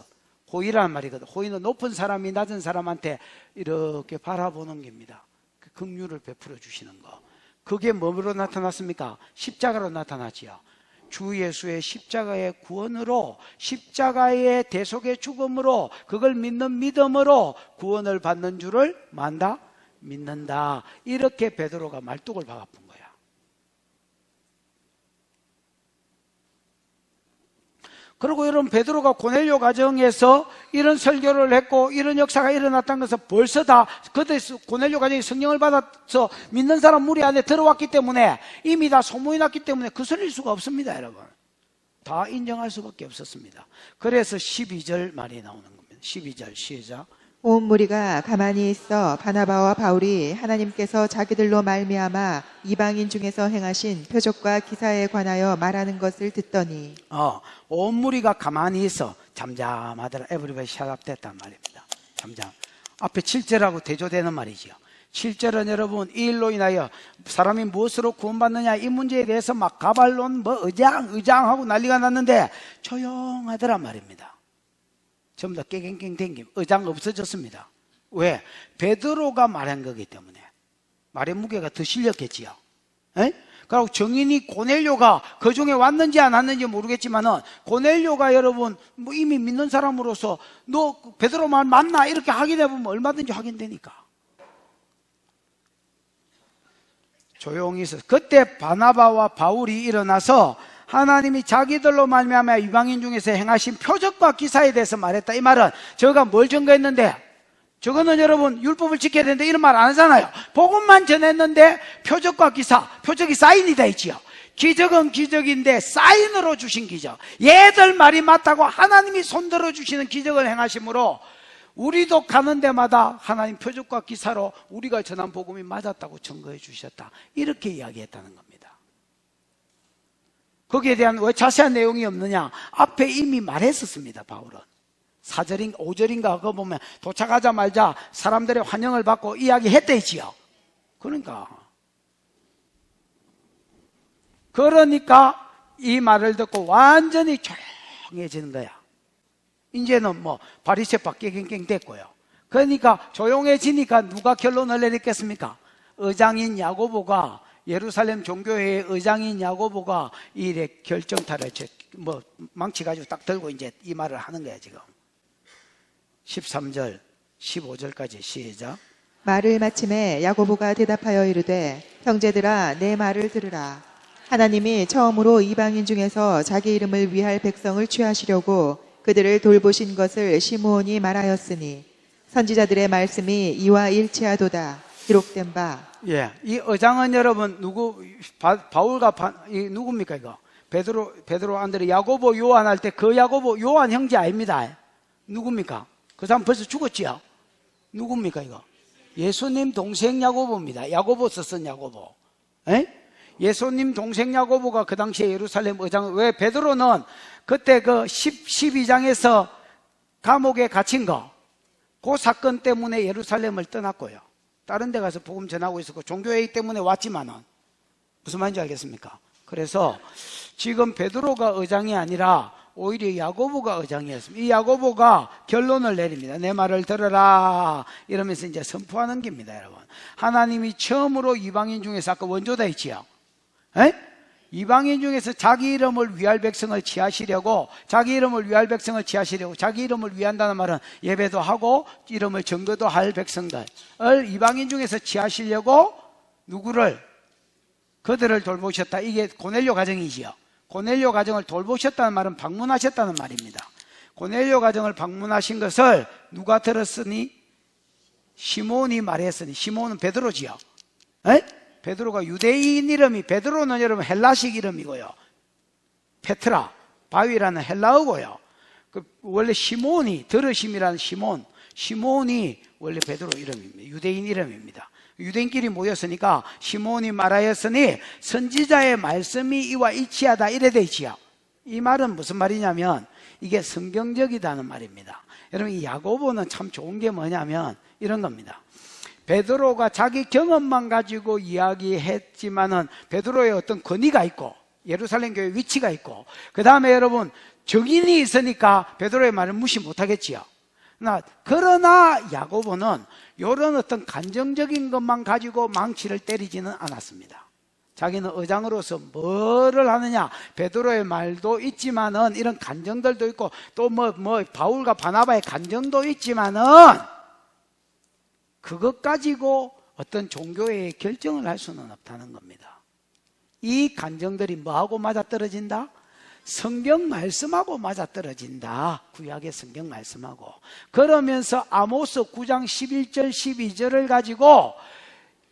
호의라는 말이거든. 호의는 높은 사람이 낮은 사람한테 이렇게 바라보는 겁니다. 그 긍휼을 베풀어 주시는 거. 그게 뭐로 나타났습니까? 십자가로 나타나지요. 주 예수의 십자가의 구원으로, 십자가의 대속의 죽음으로, 그걸 믿는 믿음으로 구원을 받는 줄을 만다? 믿는다. 이렇게 베드로가 말뚝을 박아본 거야. 그리고 여러분, 베드로가 고넬료 가정에서 이런 설교를 했고 이런 역사가 일어났다는 것은 벌써 다 그때 고넬료 가정이 성령을 받아서 믿는 사람 무리 안에 들어왔기 때문에 이미 다 소문이 났기 때문에 거슬릴 수가 없습니다, 여러분. 다 인정할 수밖에 없었습니다. 그래서 12절 말이 나오는 겁니다. 12절 시작. 온 무리가 가만히 있어 바나바와 바울이 하나님께서 자기들로 말미암아 이방인 중에서 행하신 표적과 기사에 관하여 말하는 것을 듣더니, 온 무리가 가만히 있어 잠잠하더라. Everybody shut up 됐단 말입니다. 잠잠. 앞에 7절하고 대조되는 말이죠. 7절은 여러분, 이 일로 인하여 사람이 무엇으로 구원받느냐 이 문제에 대해서 막 가발론 의장하고 난리가 났는데 조용하더란 말입니다. 전부 다 깽깽깽 댕김. 의장 없어졌습니다. 왜? 베드로가 말한 거기 때문에. 말의 무게가 더 실렸겠지요. 그리고 정인이 고넬료가 그 중에 왔는지 안 왔는지 모르겠지만은, 고넬료가 여러분 뭐 이미 믿는 사람으로서 너 베드로 말 맞나 이렇게 확인해 보면 얼마든지 확인되니까. 조용히 있어. 그때 바나바와 바울이 일어나서 하나님이 자기들로 말미암아 이방인 중에서 행하신 표적과 기사에 대해서 말했다. 이 말은 저가 뭘 증거했는데, 저거는 여러분 율법을 지켜야 되는데 이런 말 안 하잖아요. 복음만 전했는데 표적과 기사, 표적이 사인이 돼 있지요. 기적은 기적인데 사인으로 주신 기적, 얘들 말이 맞다고 하나님이 손들어 주시는 기적을 행하심으로 우리도 가는 데마다 하나님 표적과 기사로 우리가 전한 복음이 맞았다고 증거해 주셨다. 이렇게 이야기했다는 겁니다. 거기에 대한 왜 자세한 내용이 없느냐? 앞에 이미 말했었습니다, 바울은. 4절인가 5절인가 그거 보면 도착하자마자 사람들의 환영을 받고 이야기했대지요. 그러니까 이 말을 듣고 완전히 조용해지는 거야. 이제는 뭐 바리새파 깽깽 됐고요. 그러니까 조용해지니까 누가 결론을 내렸겠습니까? 의장인 야고보가, 예루살렘 종교회의 의장인 야고보가 이래 결정타를 뭐 망치 가지고 딱 들고 이제 이 말을 하는 거야 지금. 13절 15절까지 시작. 말을 마침에 야고보가 대답하여 이르되, 형제들아 내 말을 들으라. 하나님이 처음으로 이방인 중에서 자기 이름을 위할 백성을 취하시려고 그들을 돌보신 것을 시므온이 말하였으니 선지자들의 말씀이 이와 일치하도다. 기록된 바. 예, 이 의장은 여러분 누구? 바울과 누굽니까 이거? 베드로, 안드레, 야고보, 요한 할 때 그 야고보, 요한 형제 아닙니다. 누굽니까? 그 사람 벌써 죽었지요. 누굽니까 이거? 예수님 동생 야고보입니다. 야고보 썼던 야고보. 예수님 동생 야고보가 그 당시에 예루살렘 의장. 왜? 베드로는 그때 그 12장에서 감옥에 갇힌 거, 그 사건 때문에 예루살렘을 떠났고요. 다른 데 가서 복음 전하고 있었고 종교회의 때문에 왔지만은 무슨 말인지 알겠습니까? 그래서 지금 베드로가 의장이 아니라 오히려 야고보가 의장이었습니다. 이 야고보가 결론을 내립니다. 내 말을 들어라 이러면서 이제 선포하는 겁니다. 여러분, 하나님이 처음으로 이방인 중에서 아까 원조다 있지요. 에? 이방인 중에서 자기 이름을 위할 백성을 취하시려고, 자기 이름을 위할 백성을 취하시려고, 자기 이름을 위한다는 말은 예배도 하고 이름을 증거도 할 백성들을 이방인 중에서 취하시려고 누구를, 그들을 돌보셨다. 이게 고넬료 가정이지요. 고넬료 가정을 돌보셨다는 말은 방문하셨다는 말입니다. 고넬료 가정을 방문하신 것을 누가 들었으니? 시몬이 말했으니. 시몬은 베드로지요. 에? 베드로가 유대인 이름이, 베드로는 여러분 헬라식 이름이고요. 페트라, 바위라는 헬라어고요. 원래 시몬이, 들으심이라는 시몬이 원래 베드로 이름입니다. 유대인 이름입니다. 유대인끼리 모였으니까 시몬이 말하였으니 선지자의 말씀이 이와 일치하다 이래 돼 있지요. 이 말은 무슨 말이냐면 이게 성경적이다는 말입니다. 여러분, 이 야고보는 참 좋은 게 뭐냐면 이런 겁니다. 베드로가 자기 경험만 가지고 이야기했지만은 베드로의 어떤 권위가 있고 예루살렘 교회 위치가 있고, 그 다음에 여러분 정인이 있으니까 베드로의 말을 무시 못하겠지요. 그러나 야고보는 이런 어떤 감정적인 것만 가지고 망치를 때리지는 않았습니다. 자기는 의장으로서 뭐를 하느냐, 베드로의 말도 있지만은 이런 감정들도 있고 또 바울과 바나바의 감정도 있지만은 그것 가지고 어떤 종교의 결정을 할 수는 없다는 겁니다. 이 감정들이 뭐하고 맞아떨어진다? 성경 말씀하고 맞아떨어진다. 구약의 성경 말씀하고. 그러면서 아모스 9장 11절 12절을 가지고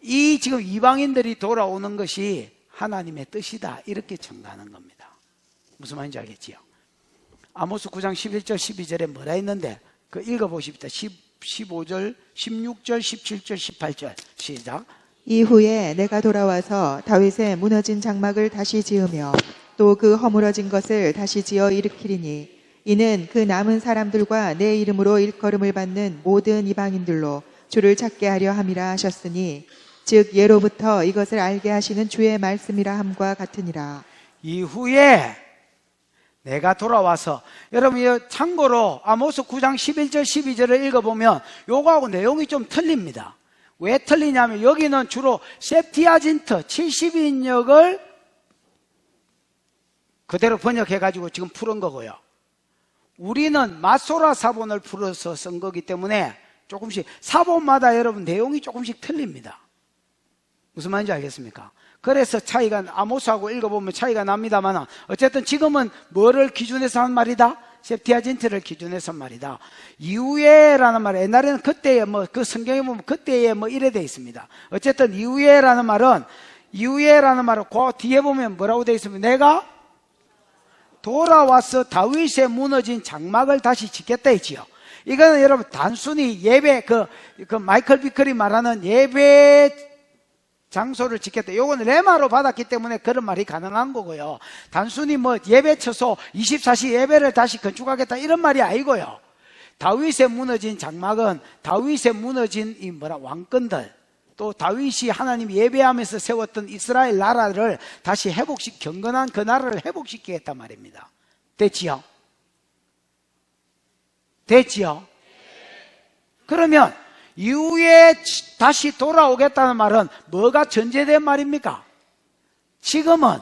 이 지금 이방인들이 돌아오는 것이 하나님의 뜻이다 이렇게 전가하는 겁니다. 무슨 말인지 알겠지요? 아모스 9장 11절 12절에 뭐라 했는데 그 읽어보십시다. 15절 16절 17절 18절 시작. 이후에 내가 돌아와서 다윗의 무너진 장막을 다시 지으며 또 그 허물어진 것을 다시 지어 일으키리니 이는 그 남은 사람들과 내 이름으로 일컬음을 받는 모든 이방인들로 주를 찾게 하려 함이라 하셨으니 즉 예로부터 이것을 알게 하시는 주의 말씀이라 함과 같으니라. 이후에 내가 돌아와서, 여러분 참고로 아모스 9장 11절 12절을 읽어보면 요거하고 내용이 좀 틀립니다. 왜 틀리냐면 여기는 주로 septuagint 70인역을 그대로 번역해가지고 지금 푸른 거고요. 우리는 마소라 사본을 풀어서 쓴 거기 때문에 조금씩 사본마다 여러분 내용이 조금씩 틀립니다. 무슨 말인지 알겠습니까? 그래서 차이가, 아모스하고 읽어보면 차이가 납니다만 어쨌든 지금은 뭐를 기준해서 한 말이다? septuagint를 기준해서 한 말이다. 이후에라는 말, 옛날에는 그때에 그 성경에 보면 그때에 이래 돼 있습니다. 어쨌든 이후에라는 말은 그 뒤에 보면 뭐라고 돼 있습니까? 내가 돌아와서 다윗의 무너진 장막을 다시 짓겠다 했지요. 이거는 여러분 단순히 예배, 그 마이클 비클이 말하는 예배 장소를 짓겠다. 요건 레마로 받았기 때문에 그런 말이 가능한 거고요. 단순히 예배 처소 24시 예배를 다시 건축하겠다 이런 말이 아니고요. 다윗의 무너진 장막은 다윗의 무너진 왕권들, 또 다윗이 하나님 예배하면서 세웠던 이스라엘 나라를 다시 경건한 그 나라를 회복시키겠단 말입니다. 됐지요? 그러면 이후에 다시 돌아오겠다는 말은 뭐가 전제된 말입니까? 지금은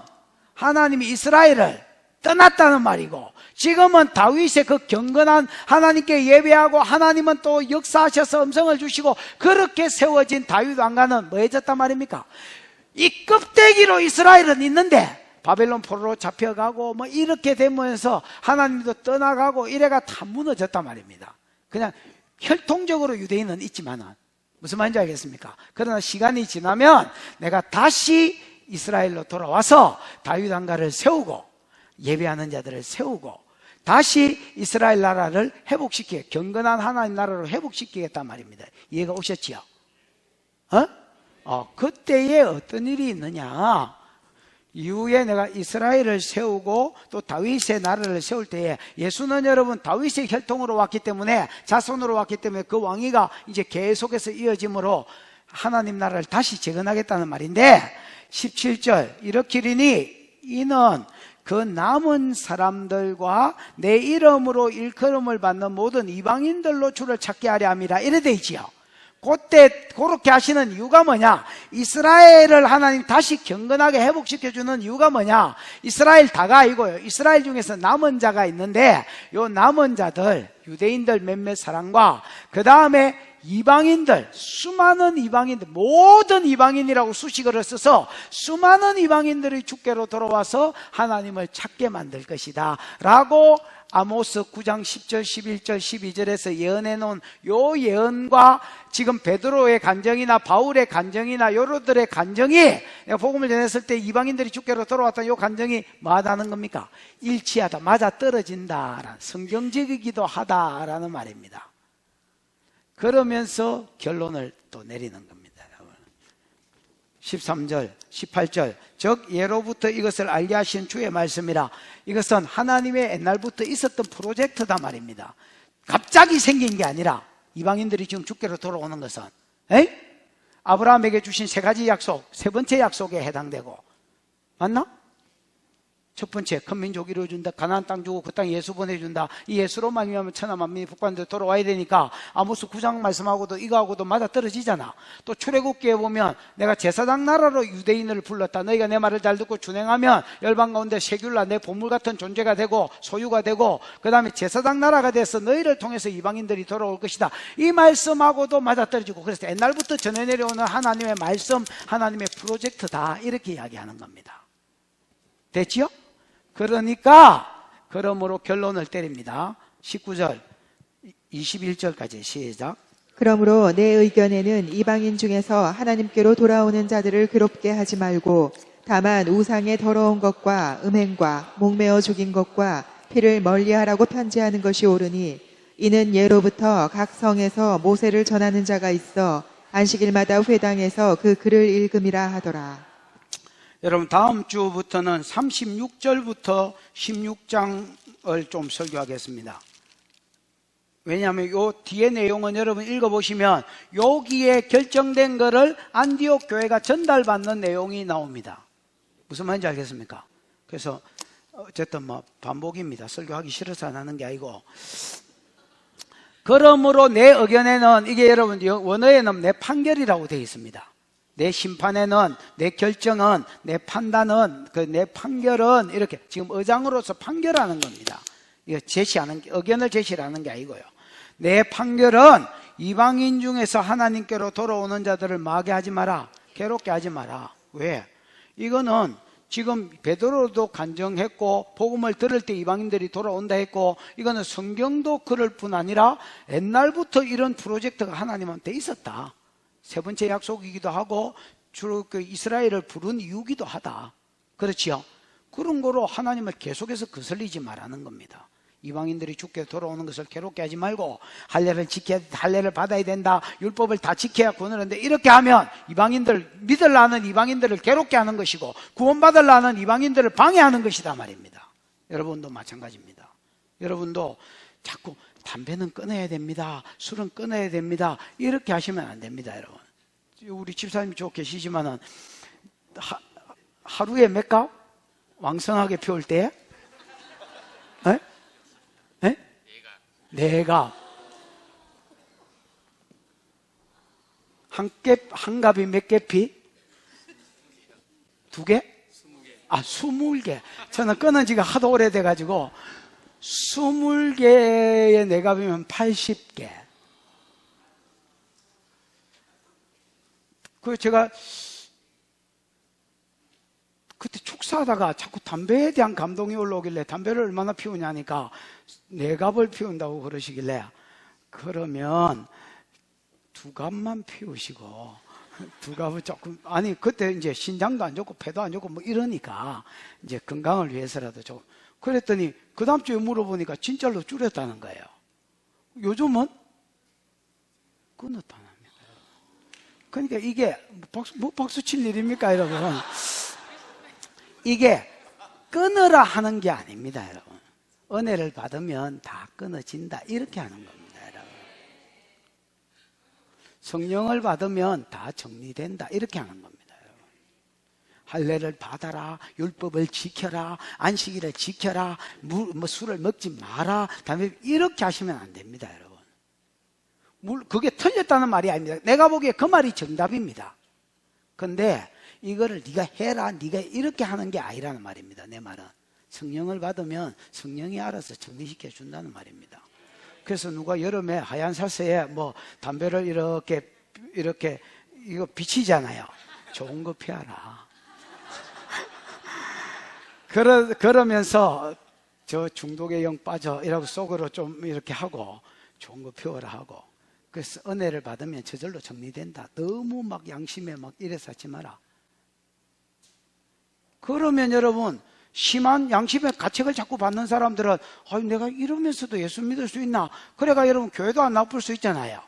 하나님이 이스라엘을 떠났다는 말이고, 지금은 다윗의 그 경건한 하나님께 예배하고 하나님은 또 역사하셔서 음성을 주시고 그렇게 세워진 다윗 왕가는 뭐해졌단 말입니까? 이 껍데기로 이스라엘은 있는데 바벨론 포로로 잡혀가고 이렇게 되면서 하나님도 떠나가고 이래가 다 무너졌단 말입니다. 그냥 혈통적으로 유대인은 있지만 무슨 말인지 알겠습니까? 그러나 시간이 지나면 내가 다시 이스라엘로 돌아와서 다윗 왕가를 세우고 예배하는 자들을 세우고 다시 이스라엘 나라를 경건한 하나님 나라로 회복시키겠단 말입니다. 이해가 오셨지요? 그때에 어떤 일이 있느냐? 이후에 내가 이스라엘을 세우고 또 다윗의 나라를 세울 때에 예수는 여러분 다윗의 혈통으로 왔기 때문에 자손으로 왔기 때문에 그 왕위가 이제 계속해서 이어지므로 하나님 나라를 다시 재건하겠다는 말인데 17절 이렇기리니 이는 그 남은 사람들과 내 이름으로 일컬음을 받는 모든 이방인들로 주를 찾게 하려 함이라 이래 돼 있지요. 그때 그렇게 하시는 이유가 뭐냐? 이스라엘을 하나님 다시 경건하게 회복시켜주는 이유가 뭐냐? 이스라엘 다가 아니고요. 이스라엘 중에서 남은 자가 있는데 요 남은 자들 유대인들 몇몇 사람과 그 다음에 이방인들 수많은 이방인들 모든 이방인이라고 수식어를 써서 수많은 이방인들이 주께로 돌아와서 하나님을 찾게 만들 것이다 라고 아모스 9장 10절 11절 12절에서 예언해 놓은 요 예언과 지금 베드로의 간정이나 바울의 간정이나 요로들의 간정이 내가 복음을 전했을 때 이방인들이 주께로 돌아왔다는 요 간정이 뭐하다는 겁니까? 일치하다, 맞아 떨어진다, 성경적이기도 하다라는 말입니다. 그러면서 결론을 또 내리는 겁니다. 13절, 18절 즉 예로부터 이것을 알게 하신 주의 말씀이라. 이것은 하나님의 옛날부터 있었던 프로젝트다 말입니다. 갑자기 생긴 게 아니라 이방인들이 지금 주께로 돌아오는 것은 아브라함에게 주신 세 가지 약속, 세 번째 약속에 해당되고 맞나? 첫 번째 큰 민족 이루어준다, 가나안 땅 주고 그 땅에 예수 보내준다. 이 예수로만 이하면 천하 만민이 북반대로 돌아와야 되니까 아모스 9장 말씀하고도 이거하고도 맞아떨어지잖아. 또 출애굽기에 보면 내가 제사장 나라로 유대인을 불렀다. 너희가 내 말을 잘 듣고 준행하면 열방 가운데 세귤라 내 보물 같은 존재가 되고 소유가 되고 그 다음에 제사장 나라가 돼서 너희를 통해서 이방인들이 돌아올 것이다. 이 말씀하고도 맞아떨어지고 그래서 옛날부터 전해 내려오는 하나님의 말씀, 하나님의 프로젝트다 이렇게 이야기하는 겁니다. 됐지요? 그러니까 그러므로 결론을 때립니다. 19절 21절까지 시작. 그러므로 내 의견에는 이방인 중에서 하나님께로 돌아오는 자들을 괴롭게 하지 말고 다만 우상의 더러운 것과 음행과 목매어 죽인 것과 피를 멀리하라고 편지하는 것이 옳으니 이는 예로부터 각 성에서 모세를 전하는 자가 있어 안식일마다 회당에서 그 글을 읽음이라 하더라. 여러분 다음 주부터는 36절부터 16장을 좀 설교하겠습니다. 왜냐하면 요 뒤에 내용은 여러분 읽어보시면 여기에 결정된 거를 안디옥 교회가 전달받는 내용이 나옵니다. 무슨 말인지 알겠습니까? 그래서 어쨌든 뭐 반복입니다. 설교하기 싫어서 안 하는 게 아니고 그러므로 내 의견에는 이게 여러분 원어에는 내 판결이라고 되어 있습니다. 내 심판에는, 내 결정은, 내 판단은, 내 판결은 이렇게 지금 의장으로서 판결하는 겁니다. 이거 제시하는, 의견을 제시하는 게 아니고요. 내 판결은 이방인 중에서 하나님께로 돌아오는 자들을 마게 하지 마라. 괴롭게 하지 마라. 왜? 이거는 지금 베드로도 간정했고 복음을 들을 때 이방인들이 돌아온다 했고 이거는 성경도 그럴 뿐 아니라 옛날부터 이런 프로젝트가 하나님한테 있었다. 세 번째 약속이기도 하고 주로 그 이스라엘을 부른 이유기도 하다. 그렇지요? 그런 거로 하나님을 계속해서 거슬리지 말라는 겁니다. 이방인들이 주께 돌아오는 것을 괴롭게 하지 말고 할례를 지켜야 할례를 받아야 된다. 율법을 다 지켜야 구원하는데 이렇게 하면 이방인들 믿으려는 이방인들을 괴롭게 하는 것이고 구원받으려는 이방인들을 방해하는 것이다 말입니다. 여러분도 마찬가지입니다. 여러분도 자꾸 담배는 끊어야 됩니다. 술은 끊어야 됩니다. 이렇게 하시면 안 됩니다, 여러분. 우리 집사님이 쭉 계시지만은 하루에 몇 갑? 왕성하게 피울 때? 에? 에? 네 갑. 한 갑이 몇 개 피? 2개? 20개. 20개. 저는 끊은 지가 하도 오래돼가지고 20개의 내갑이면 80개. 그 제가 그때 축사하다가 자꾸 담배에 대한 감동이 올라오길래 담배를 얼마나 피우냐니까 내갑을 피운다고 그러시길래 그러면 2갑만 피우시고 2갑을 조금 아니 그때 이제 신장도 안 좋고 폐도 안 좋고 뭐 이러니까 이제 건강을 위해서라도 좀 그랬더니 그 다음 주에 물어보니까 진짜로 줄였다는 거예요. 요즘은 끊었다는 겁니다. 그러니까 이게 박수 칠 일입니까 여러분? 이게 끊으라 하는 게 아닙니다, 여러분. 은혜를 받으면 다 끊어진다, 이렇게 하는 겁니다, 여러분. 성령을 받으면 다 정리된다, 이렇게 하는 겁니다, 여러분. 할례를 받아라, 율법을 지켜라, 안식일을 지켜라, 술을 먹지 마라, 담배, 이렇게 하시면 안 됩니다, 여러분. 그게 틀렸다는 말이 아닙니다. 내가 보기에 그 말이 정답입니다. 근데 이거를 네가 해라, 네가 이렇게 하는 게 아니라는 말입니다. 내 말은 성령을 받으면 성령이 알아서 정리시켜 준다는 말입니다. 그래서 누가 여름에 하얀 사스에 뭐 담배를 이렇게 이거 비치잖아요. 좋은 거 피하라. 그러면서 저 중독의 영 빠져 이라고 속으로 좀 이렇게 하고 좋은 거 피워라 하고. 그래서 은혜를 받으면 저절로 정리된다. 너무 막 양심에 막 이래서 하지 마라. 그러면 여러분, 심한 양심의 가책을 자꾸 받는 사람들은 내가 이러면서도 예수 믿을 수 있나? 그래가 여러분 교회도 안 나쁠 수 있잖아요.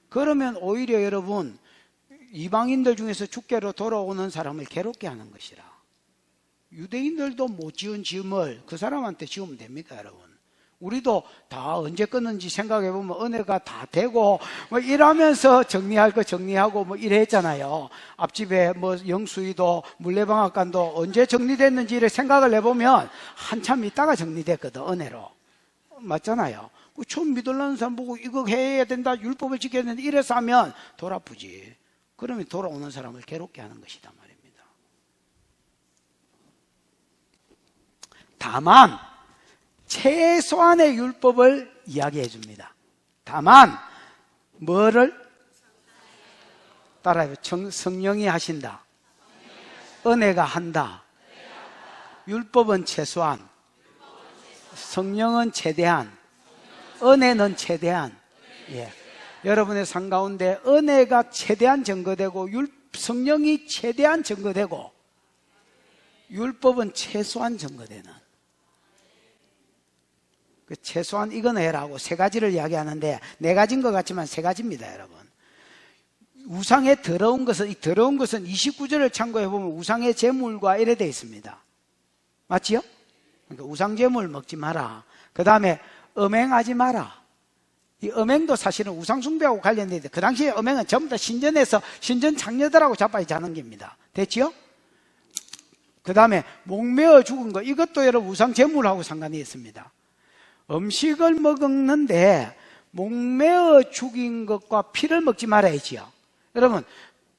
그러면 오히려 여러분 이방인들 중에서 주께로 돌아오는 사람을 괴롭게 하는 것이라. 유대인들도 못 지은 짐을 그 사람한테 지우면 됩니까, 여러분? 우리도 다 언제 끊는지 생각해보면 은혜가 다 되고 뭐 이러면서 정리할 거 정리하고 뭐 이래 했잖아요. 앞집에 뭐 영수이도 물레방앗간도 언제 정리됐는지를 생각을 해보면 한참 있다가 정리됐거든, 은혜로. 맞잖아요. 처음 믿으려는 사람 보고 이거 해야 된다, 율법을 지켜야 된다 이래서 하면 돌아프지. 그러면 돌아오는 사람을 괴롭게 하는 것이다 말입니다. 다만 최소한의 율법을 이야기해 줍니다. 다만 뭐를 따라해요? 성령이 하신다, 은혜가 한다. 율법은 최소한, 성령은 최대한, 은혜는 최대한. 예. 여러분의 삶 가운데 은혜가 최대한 증거되고 성령이 최대한 증거되고 율법은 최소한 증거되는, 그 최소한 이건 해라고 세 가지를 이야기하는데 네 가지인 것 같지만 세 가지입니다, 여러분. 우상의 더러운 것은 29절을 참고해 보면 우상의 제물과 이래 되어 있습니다. 맞지요? 그러니까 우상 제물 먹지 마라. 그 다음에 음행하지 마라. 이 음행도 사실은 우상 숭배하고 관련되어 있는데 그 당시에 음행은 전부 다 신전에서 신전 장녀들하고 자빠지 자는 겁니다. 됐지요? 그 다음에 목매어 죽은 거, 이것도 여러분 우상 제물하고 상관이 있습니다. 음식을 먹는데 목매어 죽인 것과 피를 먹지 말아야지요. 여러분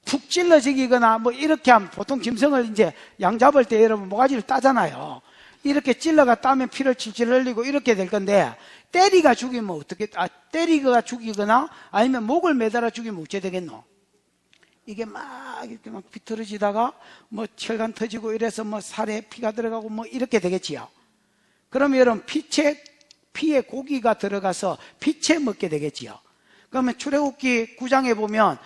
푹 찔러 죽이거나 뭐 이렇게 하면 보통 짐승을 이제 양 잡을 때 여러분 모가지를 따잖아요. 이렇게 찔러가 따면 피를 칠칠 흘리고 이렇게 될 건데 때리가 죽이면 어떻게, 때리가 죽이거나 아니면 목을 매달아 죽이면 어째 되겠노? 이게 막 이렇게 막 비틀어지다가 뭐 혈관 터지고 이래서 뭐 살에 피가 들어가고 뭐 이렇게 되겠지요. 그러면 여러분 피에 고기가 들어가서 피채 먹게 되겠지요. 그러면 출애굽기 9장에 보면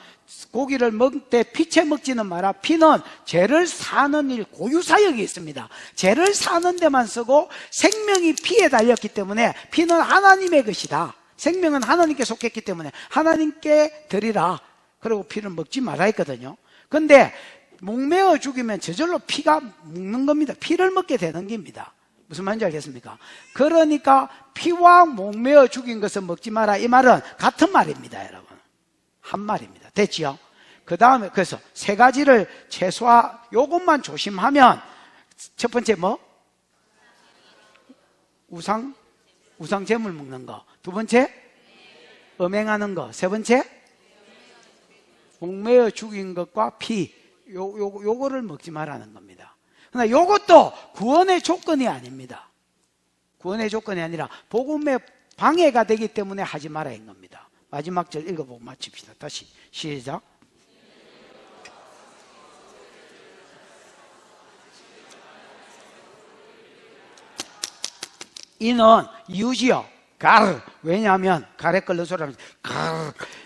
고기를 먹을 때 피채 먹지는 마라. 피는 죄를 사는 일, 고유사역이 있습니다. 죄를 사는 데만 쓰고 생명이 피에 달렸기 때문에 피는 하나님의 것이다. 생명은 하나님께 속했기 때문에 하나님께 드리라. 그리고 피를 먹지 말아 했거든요. 근데 목매어 죽이면 저절로 피가 묵는 겁니다. 피를 먹게 되는 겁니다. 무슨 말인지 알겠습니까? 그러니까 피와 목매어 죽인 것은 먹지 마라, 이 말은 같은 말입니다, 여러분. 한 말입니다. 됐지요? 그 다음에 그래서 세 가지를 요것만 조심하면 첫 번째 뭐? 우상 제물 먹는 거. 두 번째 음행하는 거. 세 번째 목매어 죽인 것과 피, 요거를 먹지 말라는 겁니다. 그러나 요것도 구원의 조건이 아닙니다. 구원의 조건이 아니라 복음의 방해가 되기 때문에 하지 말아야 한 겁니다. 마지막 절 읽어보고 마칩시다. 다시 시작. 이는 이유지요. 왜냐하면 가래 걸러 소리합니다.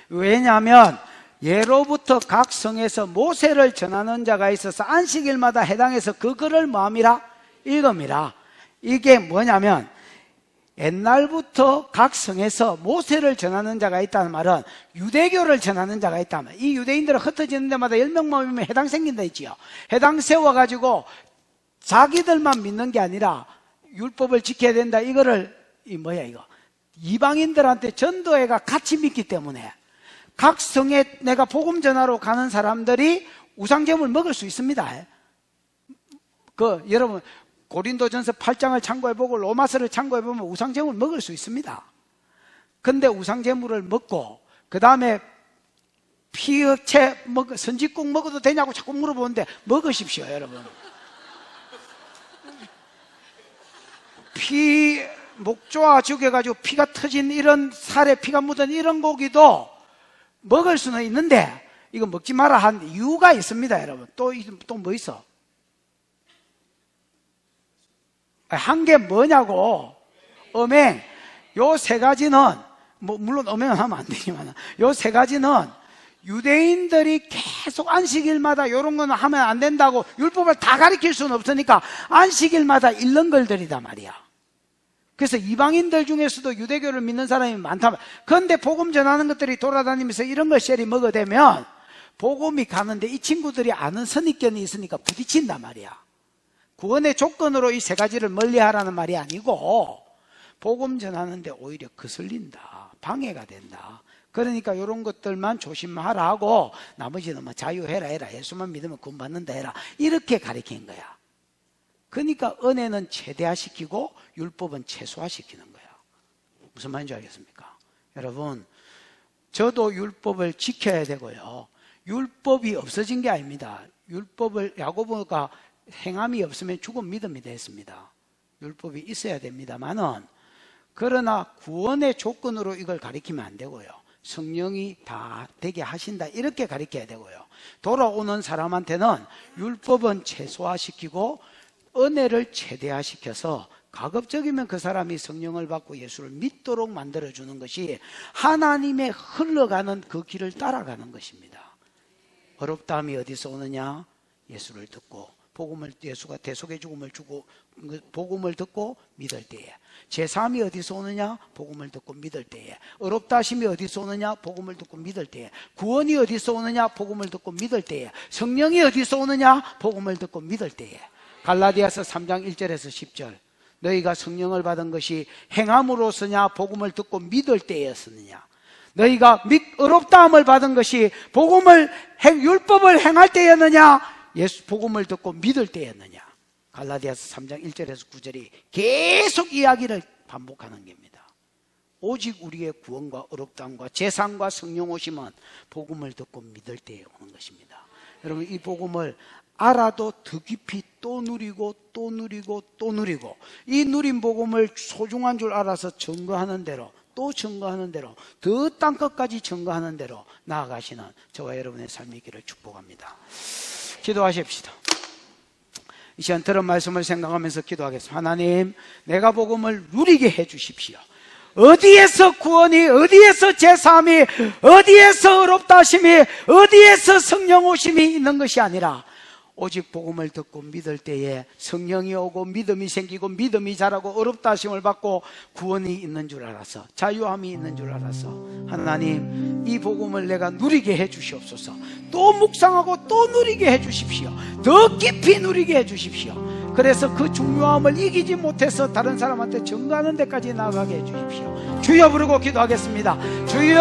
왜냐하면 예로부터 각 성에서 모세를 전하는 자가 있어서 안식일마다 해당해서 그 글을 뭐함이라? 읽음이라. 이게 뭐냐면 옛날부터 각 성에서 모세를 전하는 자가 있다는 말은 유대교를 전하는 자가 있다는 말. 이 유대인들은 흩어지는 데마다 10명 모이면 해당 생긴다 했지요. 해당 세워가지고 자기들만 믿는 게 아니라 율법을 지켜야 된다. 이거를 이거 이방인들한테 전도회가 같이 믿기 때문에 각 성에 내가 복음 전하러 가는 사람들이 우상제물 먹을 수 있습니다. 여러분 고린도전서 8장을 참고해보고 로마서를 참고해보면 우상제물 먹을 수 있습니다. 근데 우상제물을 먹고 그 다음에 피채 선지국 먹어도 되냐고 자꾸 물어보는데 먹으십시오, 여러분. 목조와 죽여가지고 피가 터진 이런 살에 피가 묻은 이런 고기도 먹을 수는 있는데 이거 먹지 마라 한 이유가 있습니다, 여러분. 또 뭐 있어? 한 게 뭐냐고? 음행. 요 세 가지는 물론 음행은 하면 안 되지만 요 세 가지는 유대인들이 계속 안식일마다 이런 거는 하면 안 된다고 율법을 다 가르칠 수는 없으니까 안식일마다 읽는 걸들이다 말이야. 그래서 이방인들 중에서도 유대교를 믿는 사람이 많다. 그런데 복음 전하는 것들이 돌아다니면서 이런 걸 쉐리 먹어대면 복음이 가는데 이 친구들이 아는 선입견이 있으니까 부딪힌단 말이야. 구원의 조건으로 이 세 가지를 멀리하라는 말이 아니고 복음 전하는데 오히려 거슬린다, 방해가 된다. 그러니까 이런 것들만 조심하라 하고 나머지는 뭐 자유해라, 예수만 믿으면 구원받는다 해라, 이렇게 가르친 거야. 그러니까 은혜는 최대화시키고 율법은 최소화시키는 거야. 무슨 말인지 알겠습니까? 여러분, 저도 율법을 지켜야 되고요, 율법이 없어진 게 아닙니다. 율법을 야고보가 행함이 없으면 죽은 믿음이 됐습니다. 율법이 있어야 됩니다만은, 그러나 구원의 조건으로 이걸 가리키면 안 되고요, 성령이 다 되게 하신다 이렇게 가르쳐야 되고요, 돌아오는 사람한테는 율법은 최소화시키고 은혜를 최대화시켜서 가급적이면 그 사람이 성령을 받고 예수를 믿도록 만들어주는 것이 하나님의 흘러가는 그 길을 따라가는 것입니다. 어렵다함이 어디서 오느냐? 예수를 듣고 예수가 대속의 죽음을 주고 복음을 듣고 믿을 때에. 제3이 어디서 오느냐? 복음을 듣고 믿을 때에. 어렵다 하심이 어디서 오느냐? 복음을 듣고 믿을 때에. 구원이 어디서 오느냐? 복음을 듣고 믿을 때에. 성령이 어디서 오느냐? 복음을 듣고 믿을 때에. 갈라디아서 3장 1절에서 10절. 너희가 성령을 받은 것이 행함으로서냐? 복음을 듣고 믿을 때였느냐? 너희가 어렵다함을 받은 것이 율법을 행할 때였느냐? 예수 복음을 듣고 믿을 때였느냐? 갈라디아서 3장 1절에서 9절이 계속 이야기를 반복하는 겁니다. 오직 우리의 구원과 어렵다함과 재상과 성령 오심은 복음을 듣고 믿을 때에 오는 것입니다. 여러분, 이 복음을 알아도 더 깊이 또 누리고 또 누리고 또 누리고, 이 누린 복음을 소중한 줄 알아서 증거하는 대로, 또 증거하는 대로, 더 땅끝까지 증거하는 대로 나아가시는 저와 여러분의 삶이 있기를 축복합니다. 기도하십시다. 이 시간 들은 말씀을 생각하면서 기도하겠습니다. 하나님, 내가 복음을 누리게 해주십시오. 어디에서 구원이, 어디에서 제사함이, 어디에서 어렵다 하심이, 어디에서 성령 오심이 있는 것이 아니라 오직 복음을 듣고 믿을 때에 성령이 오고 믿음이 생기고 믿음이 자라고 어렵다 하심을 받고 구원이 있는 줄 알아서, 자유함이 있는 줄 알아서, 하나님, 이 복음을 내가 누리게 해 주시옵소서. 또 묵상하고 또 누리게 해 주십시오. 더 깊이 누리게 해 주십시오. 그래서 그 중요함을 이기지 못해서 다른 사람한테 증거하는 데까지 나아가게 해 주십시오. 주여 부르고 기도하겠습니다. 주여,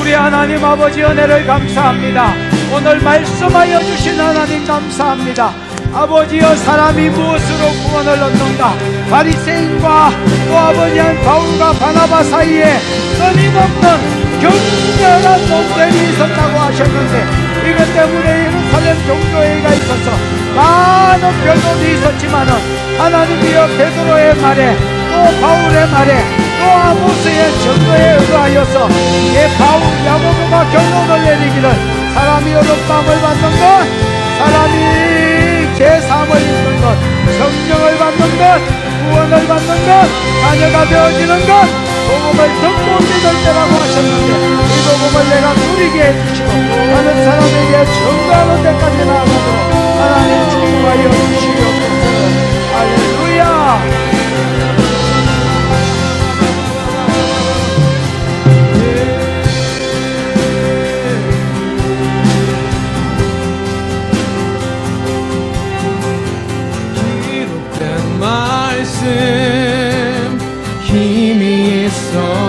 우리 하나님 아버지 은혜를 감사합니다. 오늘 말씀하여 주신 하나님 감사합니다. 아버지여, 사람이 무엇으로 구원을 얻는가? 바리새인과 또 아버지한 바울과 바나바 사이에 끊임없는 격렬한 논쟁이 있었다고 하셨는데, 이것 때문에 예루살렘 종교회의가 있어서 많은 변론이 있었지만은, 하나님이여, 베드로의 말에 또 바울의 말에 또 아모스의 증거에 의하여서 바울 야고보가 결론을 내리기를, 사람이 어렵다함을 받는 것, 사람이 제사함을 입는 것, 성령을 받는 것, 구원을 받는 것, 자녀가 되어지는 것, 복음을 듣고 믿을 때라고 하셨는데, 이 복음을 내가 누리게 해주시고 다른 사람에게 증거하는 데까지 나아가도록 하나님 축복하여 주시옵소서. 할렐루야.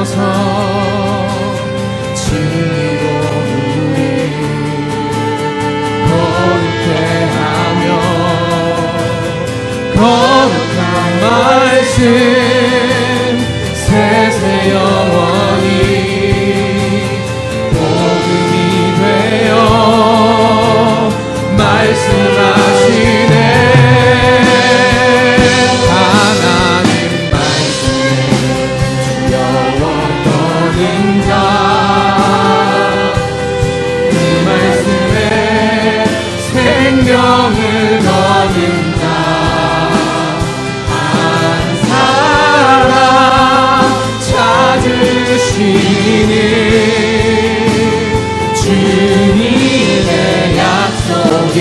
주셔서 진리로 우리 거룩해 하며 거룩한 말씀 세세 영원히 복음이 되어 말씀하시네. 하나님 말씀에 영원 거는 자, 그 말씀에 생명을 거는 자 한 사람 찾으시니 주님의 약속이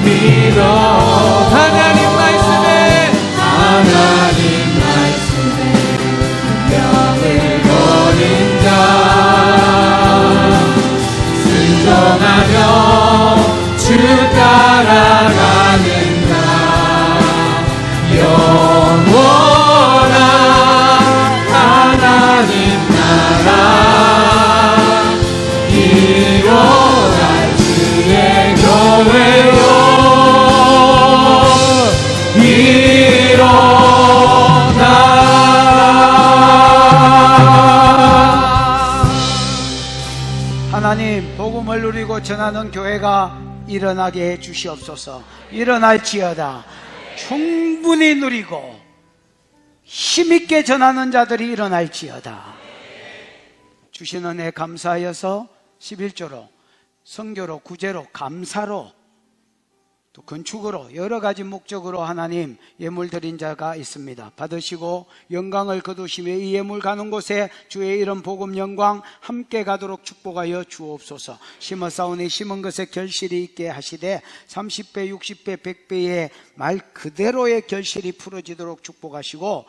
믿어. 하나님 말씀에 명을 거는 자 순종하며 주 따라가는 자 영원한 하나님 나라 이뤄갈 주의 교회요 일어나. 하나님, 복음을 누리고 전하는 교회가 일어나게 해 주시옵소서. 일어날지어다. 충분히 누리고 힘있게 전하는 자들이 일어날지어다. 주신 은혜 감사하여서 11조로, 선교로, 구제로, 감사로, 또 건축으로 여러 가지 목적으로 하나님 예물 드린 자가 있습니다. 받으시고 영광을 거두시며 이 예물 가는 곳에 주의 이름 복음 영광 함께 가도록 축복하여 주옵소서. 심어 싸우니 심은 것에 결실이 있게 하시되 30배 60배 100배의 말 그대로의 결실이 풀어지도록 축복하시고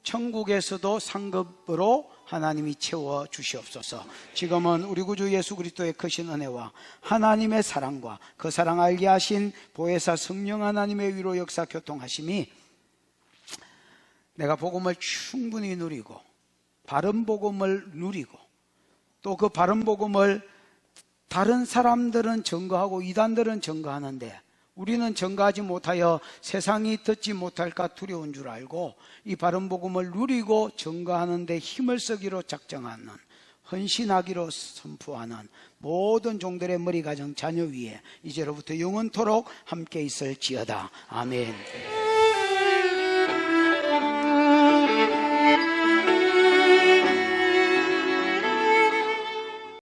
천국에서도 상급으로 하나님이 채워 주시옵소서. 지금은 우리 구주 예수 그리스도의 크신 은혜와 하나님의 사랑과 그 사랑 알게 하신 보혜사 성령 하나님의 위로 역사 교통하심이 내가 복음을 충분히 누리고 바른 복음을 누리고 또 그 바른 복음을 다른 사람들은 증거하고 이단들은 증거하는데 우리는 증거하지 못하여 세상이 듣지 못할까 두려운 줄 알고 이 바른 복음을 누리고 증거하는 데 힘을 쓰기로 작정하는, 헌신하기로 선포하는 모든 종들의 머리 가정 자녀 위에 이제로부터 영원토록 함께 있을지어다. 아멘.